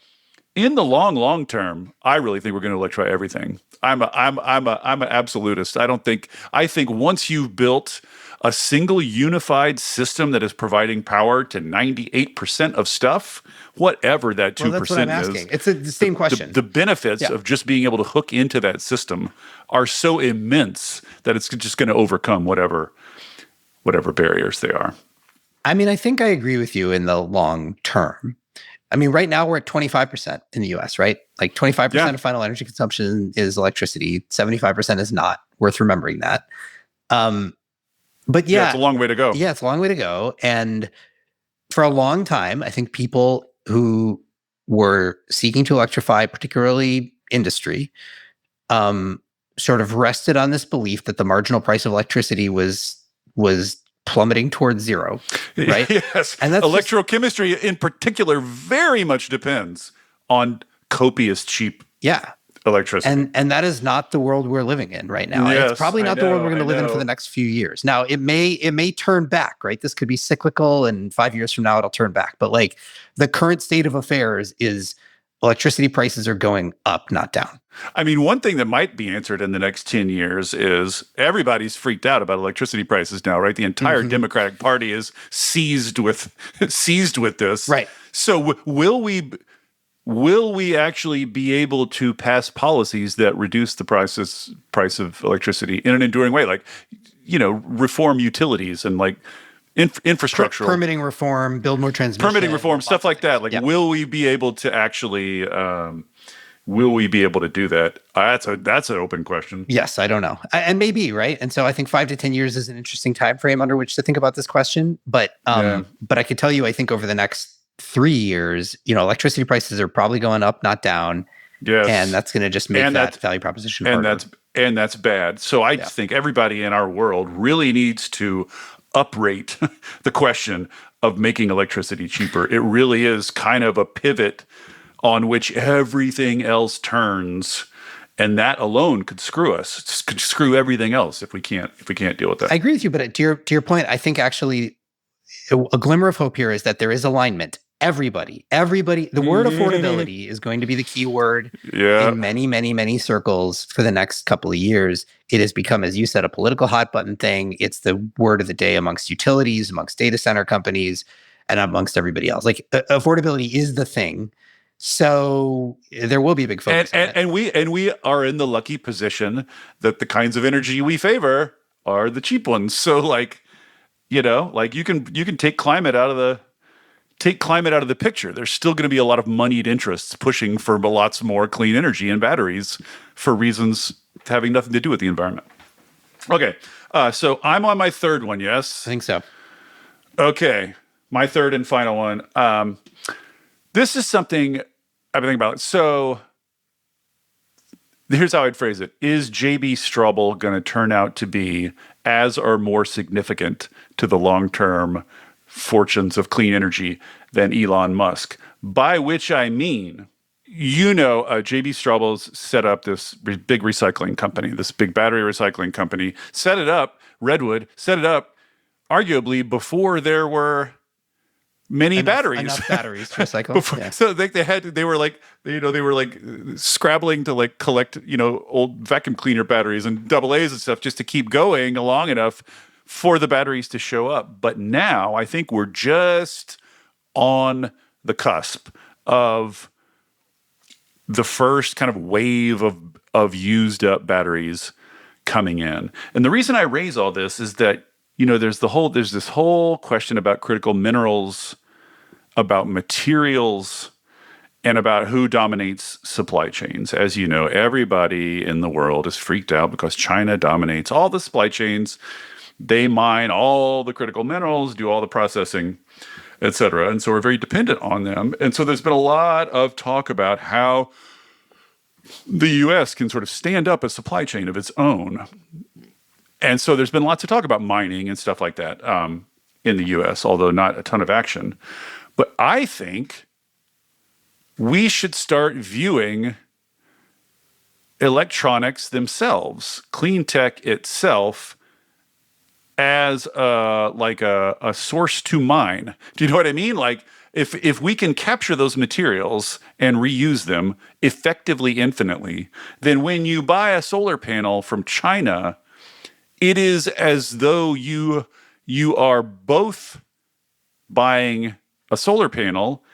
in the long term, I really think we're going to electrify everything. I'm an absolutist. I think once you've built a single unified system that is providing power to 98% of stuff, whatever that 2% that's what I'm asking. It's the same question. The benefits of just being able to hook into that system are so immense that it's just going to overcome whatever barriers they are. I mean, I think I agree with you in the long term. I mean, right now we're at 25% in the US, right? Like 25% of final energy consumption is electricity. 75% is not. Worth remembering that. But it's a long way to go. Yeah, it's a long way to go. And for a long time, I think people who were seeking to electrify, particularly industry, sort of rested on this belief that the marginal price of electricity was plummeting towards zero, right? Yes. And that's electrochemistry in particular very much depends on copious cheap electricity. And that is not the world we're living in right now. Yes, it's probably not the world we're going to live in for the next few years. Now, it may turn back, right? This could be cyclical, and 5 years from now it'll turn back. But like the current state of affairs is electricity prices are going up, not down. I mean, one thing that might be answered in the next 10 years is everybody's freaked out about electricity prices now, right? The entire Democratic Party is seized with this. Right. So will we actually be able to pass policies that reduce the price of electricity in an enduring way? Like, reform utilities and like infrastructure, permitting reform, build more transmission, stuff like that. Like, will we be able to actually, will we be able to do that? That's an open question. Yes, I don't know. And maybe, right? And so I think 5 to 10 years is an interesting time frame under which to think about this question. But I could tell you, I think over the next 3 years, electricity prices are probably going up, not down. Yes. And that's going to just make that value proposition harder. And that's bad. So I just think everybody in our world really needs to uprate the question of making electricity cheaper. It really is kind of a pivot on which everything else turns. And that alone could screw us, could screw everything else if we can't deal with that. I agree with you, but to your point, I think actually a glimmer of hope here is that there is alignment. Everybody, the word affordability is going to be the key word in many, many, many circles for the next couple of years. It has become, as you said, a political hot button thing. It's the word of the day amongst utilities, amongst data center companies, and amongst everybody else. Like affordability is the thing. So there will be a big focus on it. And we are in the lucky position that the kinds of energy we favor are the cheap ones. So like, you can take climate out of the picture. There's still going to be a lot of moneyed interests pushing for lots more clean energy and batteries for reasons having nothing to do with the environment. Okay, so I'm on my third one, yes? I think so. Okay, my third and final one. This is something I've been thinking about. So here's how I'd phrase it. Is J.B. Straubel going to turn out to be as or more significant to the long-term fortunes of clean energy than Elon Musk? By which I mean, J.B. Straubel's set up this big recycling company, this big battery recycling company, set it up, Redwood, set it up arguably before there were many batteries. Enough batteries to recycle. Yeah. So they were like scrabbling to like collect, old vacuum cleaner batteries and AA's and stuff just to keep going long enough for the batteries to show up. But now I think we're just on the cusp of the first kind of wave of used up batteries coming in. And the reason I raise all this is that, there's this whole question about critical minerals, about materials, and about who dominates supply chains. As you know, everybody in the world is freaked out because China dominates all the supply chains. They mine all the critical minerals, do all the processing, et cetera. And so we're very dependent on them. And so there's been a lot of talk about how the U.S. can sort of stand up a supply chain of its own. And so there's been lots of talk about mining and stuff like that in the U.S., although not a ton of action. But I think we should start viewing electronics themselves, clean tech itself, as a source to mine. Do you know what I mean? Like if we can capture those materials and reuse them effectively, infinitely, then when you buy a solar panel from China, it is as though you are both buying a solar panel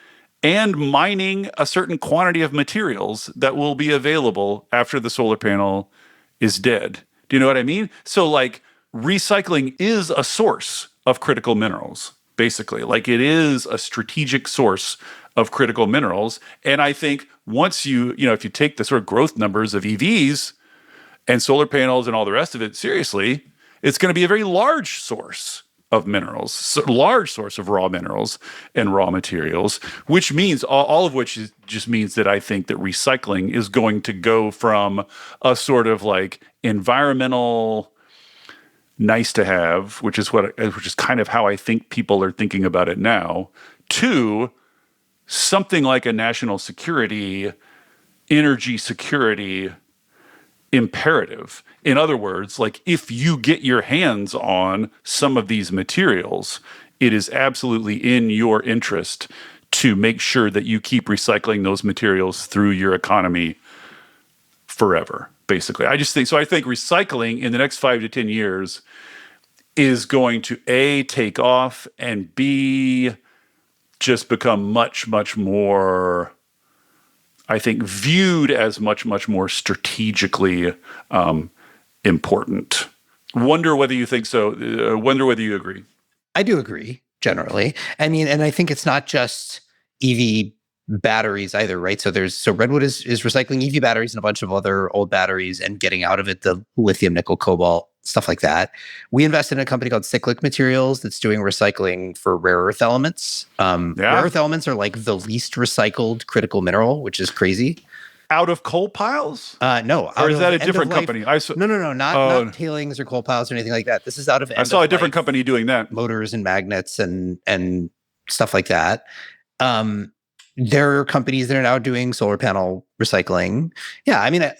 and mining a certain quantity of materials that will be available after the solar panel is dead. Do you know what I mean? So like recycling is a source of critical minerals, basically. Like it is a strategic source of critical minerals. And I think once if you take the sort of growth numbers of EVs and solar panels and all the rest of it seriously, it's going to be a very large source of minerals, large source of raw minerals and raw materials, which means all of which just means that I think that recycling is going to go from a sort of like environmental nice to have, which is kind of how I think people are thinking about it now, to something like a national security, energy security imperative. In other words, like if you get your hands on some of these materials, it is absolutely in your interest to make sure that you keep recycling those materials through your economy forever, basically. I think recycling in the next 5 to 10 years is going to A, take off, and B, just become much, much more, I think, viewed as much, much more strategically important. Wonder whether you think so. Wonder whether you agree. I do agree, generally. I mean, and I think it's not just EV batteries either, right? So Redwood is recycling EV batteries and a bunch of other old batteries and getting out of it the lithium, nickel, cobalt, stuff like that. We invested in a company called Cyclic Materials that's doing recycling for rare earth elements. Rare earth elements are like the least recycled critical mineral, which is crazy. Out of coal piles? No. Or is that a different company? No. Not tailings or coal piles or anything like that. This is out of I saw a different company doing that. Motors and magnets and stuff like that. there are companies that are now doing solar panel recycling. Yeah, I mean,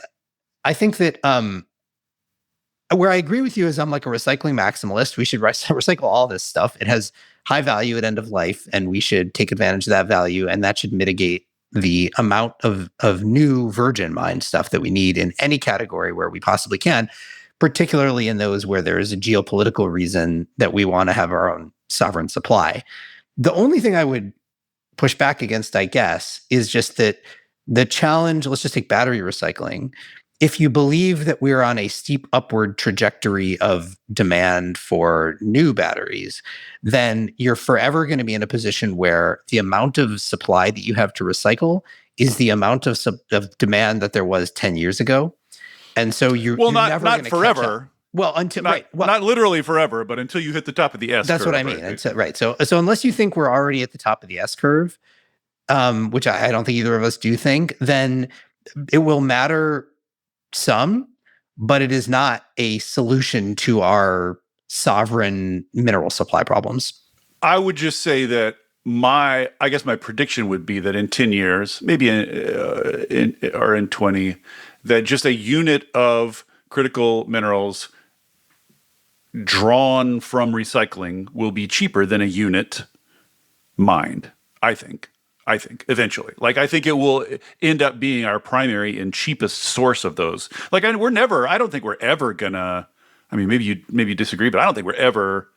I think that where I agree with you is I'm like a recycling maximalist. We should recycle all this stuff. It has high value at end of life, and we should take advantage of that value, and that should mitigate the amount of new virgin mine stuff that we need in any category where we possibly can, particularly in those where there is a geopolitical reason that we want to have our own sovereign supply. The only thing I would push back against, I guess, is just that the challenge, let's just take battery recycling. If you believe that we're on a steep upward trajectory of demand for new batteries, then you're forever going to be in a position where the amount of supply that you have to recycle is the amount of demand that there was 10 years ago. And so you're never going to forever. Well, until not literally forever, but until you hit the top of the S curve. That's what I mean. Right. So unless you think we're already at the top of the S curve, which I don't think either of us do think, then it will matter some, but it is not a solution to our sovereign mineral supply problems. I would just say that I guess my prediction would be that in 10 years, maybe in 20, that just a unit of critical minerals drawn from recycling will be cheaper than a unit mined, I think eventually. Like, I think it will end up being our primary and cheapest source of those. Like, I don't think we're ever gonna, I mean, maybe you disagree, but I don't think we're ever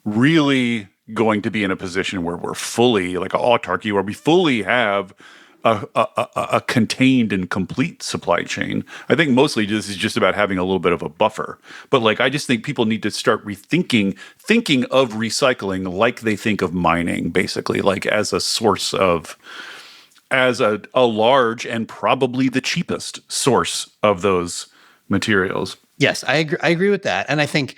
really going to be in a position where we're fully like an autarky, where we fully have a contained and complete supply chain. I think mostly this is just about having a little bit of a buffer. But like, I just think people need to start thinking of recycling like they think of mining, basically, like as a source of, as a large and probably the cheapest source of those materials. Yes, I agree with that. And I think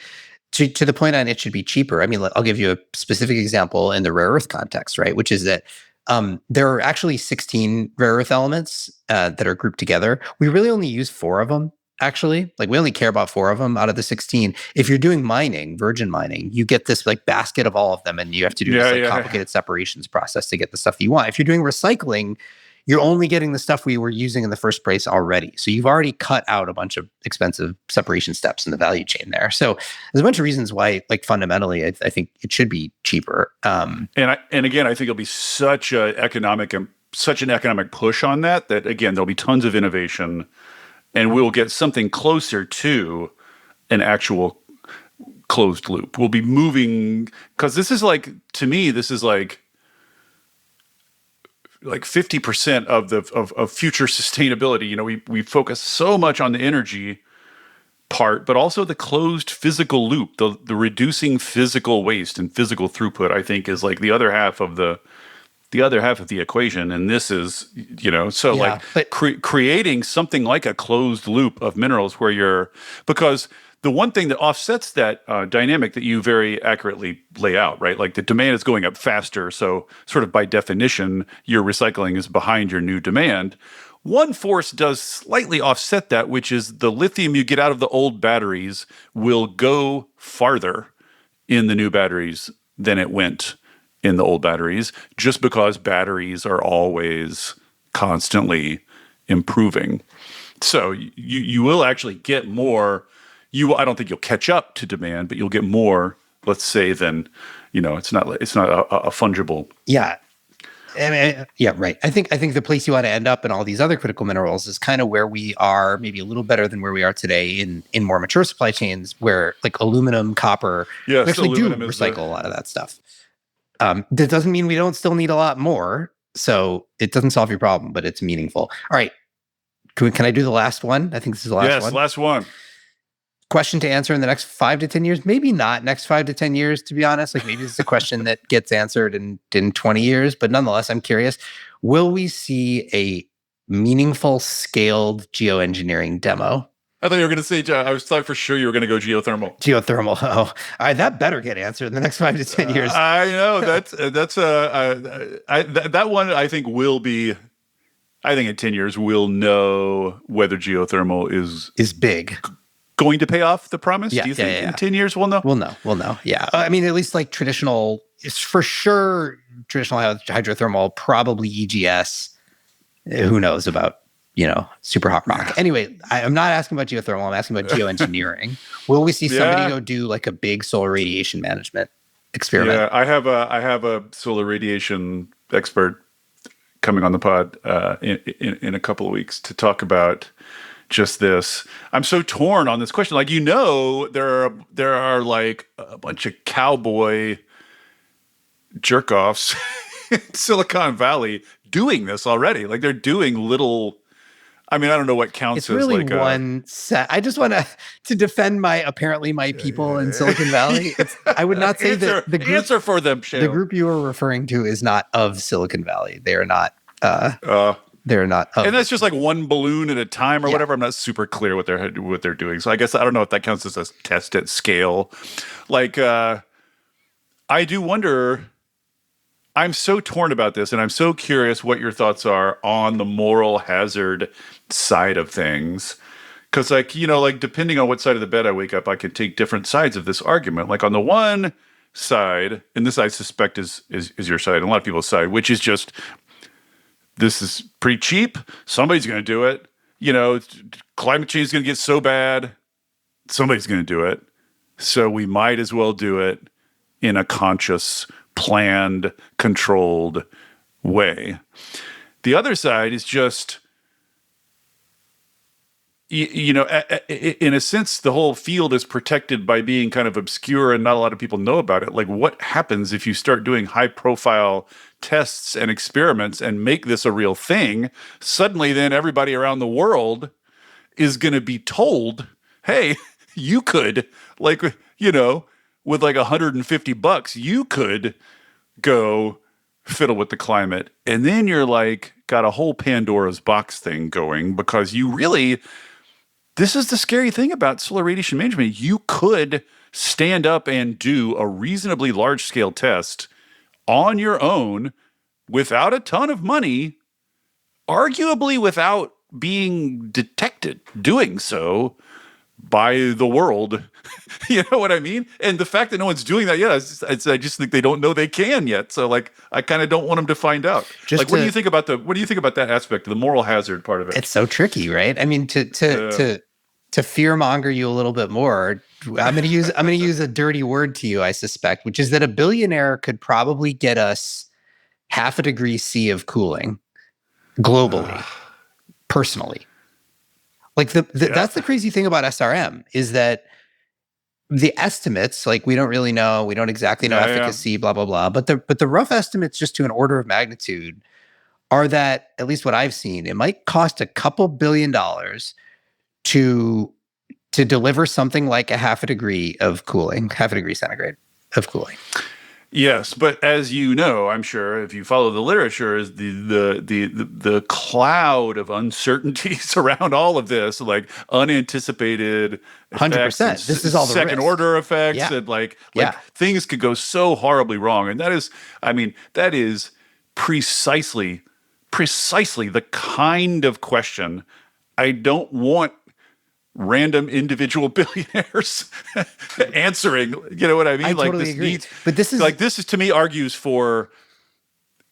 to the point on it should be cheaper. I mean, I'll give you a specific example in the rare earth context, right? Which is that there are actually 16 rare earth elements that are grouped together. We really only use 4 of them, actually. Like, we only care about 4 of them out of the 16. If you're doing mining, virgin mining, you get this like basket of all of them, and you have to do this complicated separations process to get the stuff that you want. If you're doing recycling, you're only getting the stuff we were using in the first place already. So you've already cut out a bunch of expensive separation steps in the value chain there. So there's a bunch of reasons why, like, fundamentally, I think it should be cheaper. And again, I think it'll be such an economic push on that again, there'll be tons of innovation, and we'll get something closer to an actual closed loop. We'll be moving, because this is like, to me, this is like 50% of future sustainability. You know, we focus so much on the energy part, but also the closed physical loop, the reducing physical waste and physical throughput, I think, is like the other half of the equation. And this is, creating something like a closed loop of minerals because the one thing that offsets that dynamic that you very accurately lay out, right? Like, the demand is going up faster. So sort of by definition, your recycling is behind your new demand. One force does slightly offset that, which is the lithium you get out of the old batteries will go farther in the new batteries than it went in the old batteries, just because batteries are always constantly improving. So you will actually get more. I don't think you'll catch up to demand, but you'll get more, let's say, than, it's not a fungible. Yeah. I mean, yeah, right. I think the place you want to end up in all these other critical minerals is kind of where we are, maybe a little better than where we are today in more mature supply chains, where like aluminum, copper, we actually do recycle a lot of that stuff. That doesn't mean we don't still need a lot more. So it doesn't solve your problem, but it's meaningful. All right. Can I do the last one? I think this is the last one. Yes, last one. Question to answer in the next 5 to 10 years, maybe not next 5 to 10 years, to be honest. Like, maybe it's a question that gets answered in 20 years, but nonetheless, I'm curious, will we see a meaningful scaled geoengineering demo? I thought you were going to say, I thought for sure you were going to go geothermal. Geothermal. Oh, all right. That better get answered in the next 5 to 10 years. I know that one I think will be, I think in 10 years, we'll know whether geothermal is big. Going to pay off the promise? Yeah, do you think in 10 years we'll know? We'll know. Yeah. I mean, at least like traditional, it's for sure traditional hydrothermal, probably EGS. Who knows about, super hot rock. Anyway, I'm not asking about geothermal. I'm asking about geoengineering. Will we see somebody go do like a big solar radiation management experiment? Yeah, I have a solar radiation expert coming on the pod in a couple of weeks to talk about just this. I'm so torn on this question. Like, there are like a bunch of cowboy jerk-offs in Silicon Valley doing this already. Like, they're doing little. I mean, I don't know what counts it's as really like one set. I just want to defend my people in Silicon Valley. I would not say that the group, answer for them. Shayle. The group you are referring to is not of Silicon Valley. They are not. They're not. And that's just like one balloon at a time or whatever. I'm not super clear what they're doing. So I guess I don't know if that counts as a test at scale. Like, I do wonder. I'm so torn about this, and I'm so curious what your thoughts are on the moral hazard side of things. Because, like, depending on what side of the bed I wake up, I can take different sides of this argument. Like, on the one side, and this I suspect is your side, and a lot of people's side, which is just, this is pretty cheap. Somebody's going to do it. Climate change is going to get so bad. Somebody's going to do it. So we might as well do it in a conscious, planned, controlled way. The other side is just, in a sense, the whole field is protected by being kind of obscure and not a lot of people know about it. Like, what happens if you start doing high-profile tests and experiments and make this a real thing? Suddenly, then everybody around the world is going to be told, hey, you could, like, with like $150, you could go fiddle with the climate. And then you're like, got a whole Pandora's box thing going, because this is the scary thing about solar radiation management. You could stand up and do a reasonably large scale test on your own without a ton of money, arguably without being detected doing so by the world. You know what I mean? And the fact that no one's doing that yet, I just think they don't know they can yet. So, like, I kind of don't want them to find out. What do you think about that aspect of the moral hazard part of it? It's so tricky, right? I mean, to fear monger you a little bit more, I'm going to use a dirty word to you, I suspect, which is that a billionaire could probably get us half a degree C of cooling globally, personally. Like that's the crazy thing about SRM, is that the estimates, like, we don't really know, we don't exactly know efficacy, blah, blah, blah. But the rough estimates, just to an order of magnitude, are that, at least what I've seen, it might cost a couple $2 billion to deliver something like a half a degree centigrade of cooling. Yes, but as you know, I'm sure if you follow the literature, is the cloud of uncertainties around all of this, like unanticipated 100%. This is all the second risk. order effects, and like things could go so horribly wrong. And that is precisely the kind of question I don't want random individual billionaires answering. You know what I mean? I totally agree. But this is to me argues for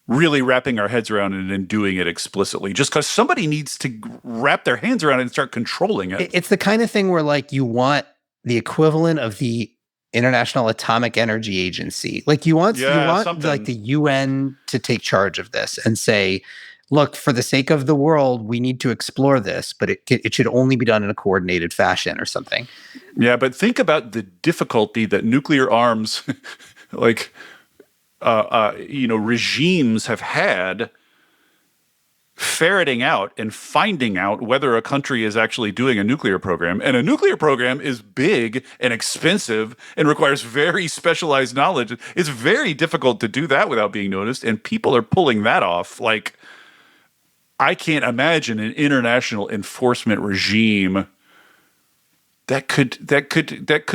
really wrapping our heads around it and doing it explicitly, just because somebody needs to wrap their hands around it and start controlling it. It's the kind of thing where, like, you want the equivalent of the International Atomic Energy Agency. Like, you want like the UN to take charge of this and say, look, for the sake of the world, we need to explore this, but it should only be done in a coordinated fashion or something. Yeah, but think about the difficulty that nuclear arms, regimes have had ferreting out and finding out whether a country is actually doing a nuclear program. And a nuclear program is big and expensive and requires very specialized knowledge. It's very difficult to do that without being noticed, and people are pulling that off. Like, I can't imagine an international enforcement regime that could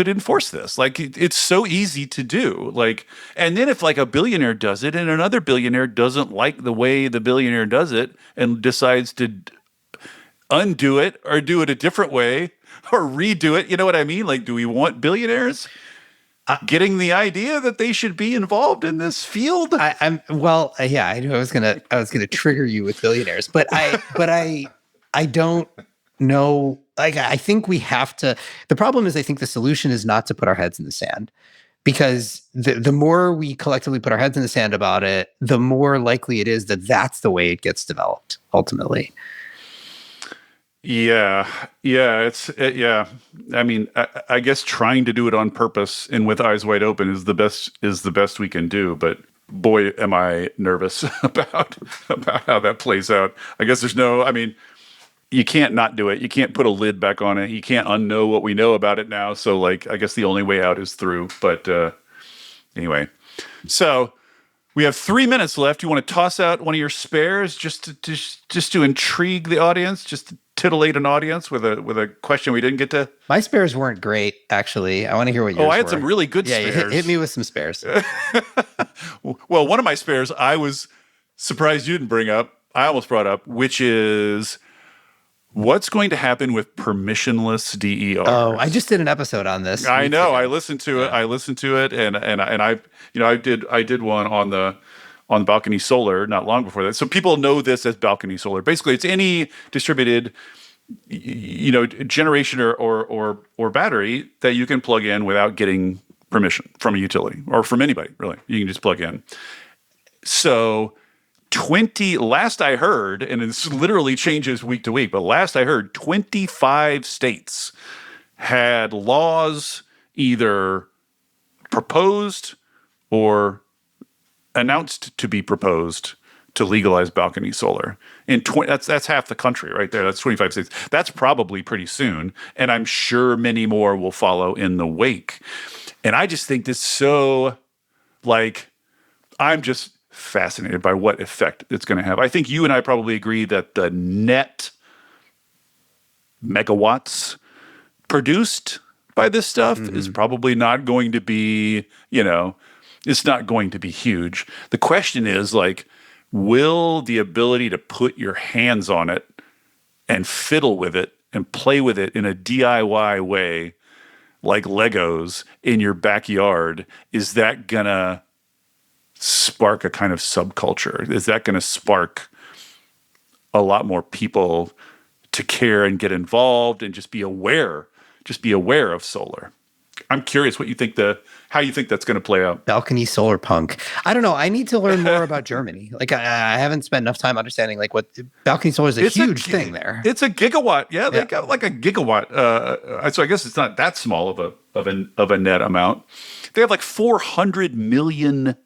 enforce this. Like, it's so easy to do. Like, and then if like a billionaire does it and another billionaire doesn't like the way the billionaire does it and decides to undo it or do it a different way or redo it, you know what I mean? Like, do we want billionaires getting the idea that they should be involved in this field? I knew I was gonna trigger you with billionaires, but I don't know. Like, I think we have to. The problem is, I think the solution is not to put our heads in the sand, because the more we collectively put our heads in the sand about it, the more likely it is that that's the way it gets developed ultimately. Yeah. I mean, I guess trying to do it on purpose and with eyes wide open is the best we can do. But boy, am I nervous about how that plays out. I guess you can't not do it. You can't put a lid back on it. You can't unknow what we know about it now. So, like, I guess the only way out is through. But anyway, so we have 3 minutes left. You want to toss out one of your spares just to intrigue the audience, just to titillate an audience with a question we didn't get to? My spares weren't great, actually. I want to hear what yours were. Oh, I had some really good spares. Yeah, hit me with some spares. Well, one of my spares I was surprised you didn't bring up. I almost brought up, which is what's going to happen with permissionless DER. Oh, I just did an episode on this. I know. I listened to it, and I did one on the balcony solar not long before that. So people know this as balcony solar. Basically, it's any distributed, generation or battery that you can plug in without getting permission from a utility or from anybody. Really, you can just plug in. So last I heard, and this literally changes week to week, but last I heard, 25 states had laws either proposed or announced to be proposed to legalize balcony solar. That's half the country right there. That's 25 states. That's probably pretty soon, and I'm sure many more will follow in the wake. And I just think this so, I'm just fascinated by what effect it's going to have. I think you and I probably agree that the net megawatts produced by this stuff is probably not going to be, it's not going to be huge. The question is, will the ability to put your hands on it and fiddle with it and play with it in a DIY way, like Legos in your backyard, is that going to spark a kind of subculture? Is that going to spark a lot more people to care and get involved and just be aware of solar? I'm curious how you think that's going to play out. Balcony solar punk. I don't know. I need to learn more about Germany. I haven't spent enough time understanding what balcony solar is. It's a huge thing there. It's a gigawatt. Yeah, they got a gigawatt. So I guess it's not that small of a net amount. They have 400 million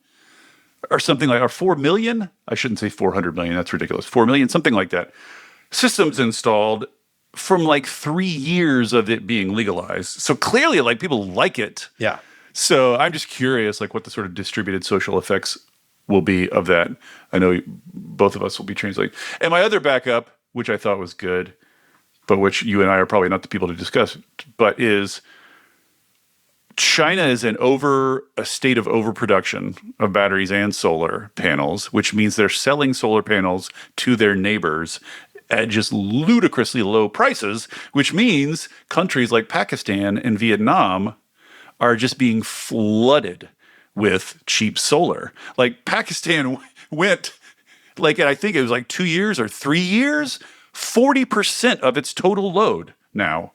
or something or 4 million. I shouldn't say 400 million. That's ridiculous. 4 million, something like that. Systems installed from 3 years of it being legalized. So clearly, people like it. Yeah. So I'm just curious, what the sort of distributed social effects will be of that. I know both of us will be translating. And my other backup, which I thought was good, but which you and I are probably not the people to discuss, but is China is in a state of overproduction of batteries and solar panels, which means they're selling solar panels to their neighbors at just ludicrously low prices, which means countries like Pakistan and Vietnam are just being flooded with cheap solar. Pakistan went, and I think it was 2 years or 3 years, 40% of its total load now.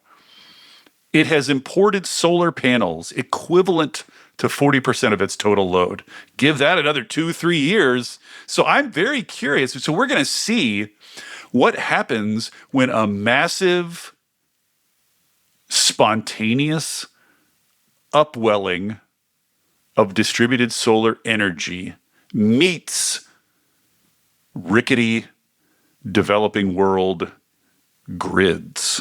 It has imported solar panels equivalent to 40% of its total load. Give that another 2-3 years. So I'm very curious. So we're going to see what happens when a massive, spontaneous upwelling of distributed solar energy meets rickety, developing world grids.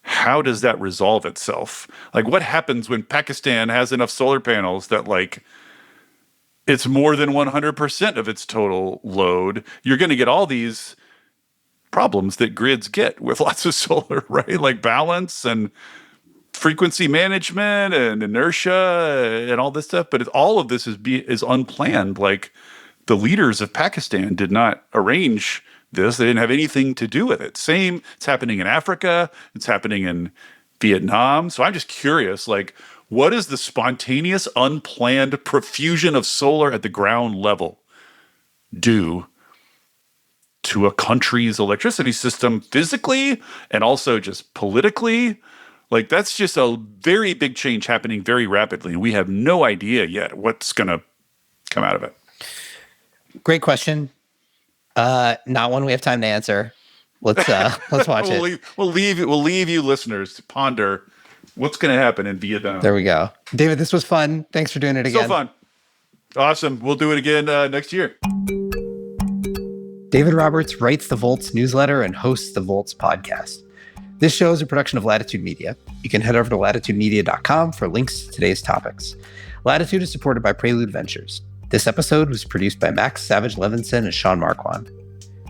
How does that resolve itself? What happens when Pakistan has enough solar panels that it's more than 100% of its total load? You're going to get all these problems that grids get with lots of solar, right? Balance and frequency management and inertia and all this stuff. But all of this is unplanned. The leaders of Pakistan did not arrange this. They didn't have anything to do with it. It's happening in Africa. It's happening in Vietnam. So I'm just curious, What is the spontaneous, unplanned profusion of solar at the ground level do to a country's electricity system physically and also just politically? Like, that's just a very big change happening very rapidly. And we have no idea yet what's going to come out of it. Great question. Not one we have time to answer. Let's watch it. We'll leave you listeners to ponder what's going to happen in Vietnam. There we go. David, this was fun. Thanks for doing it again. So fun. Awesome. We'll do it again next year. David Roberts writes the Volts newsletter and hosts the Volts podcast. This show is a production of Latitude Media. You can head over to latitudemedia.com for links to today's topics. Latitude is supported by Prelude Ventures. This episode was produced by Max Savage Levenson and Sean Marquand.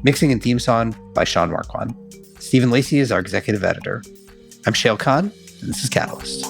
Mixing and theme song by Sean Marquand. Stephen Lacey is our executive editor. I'm Shayle Kann, and this is Catalyst.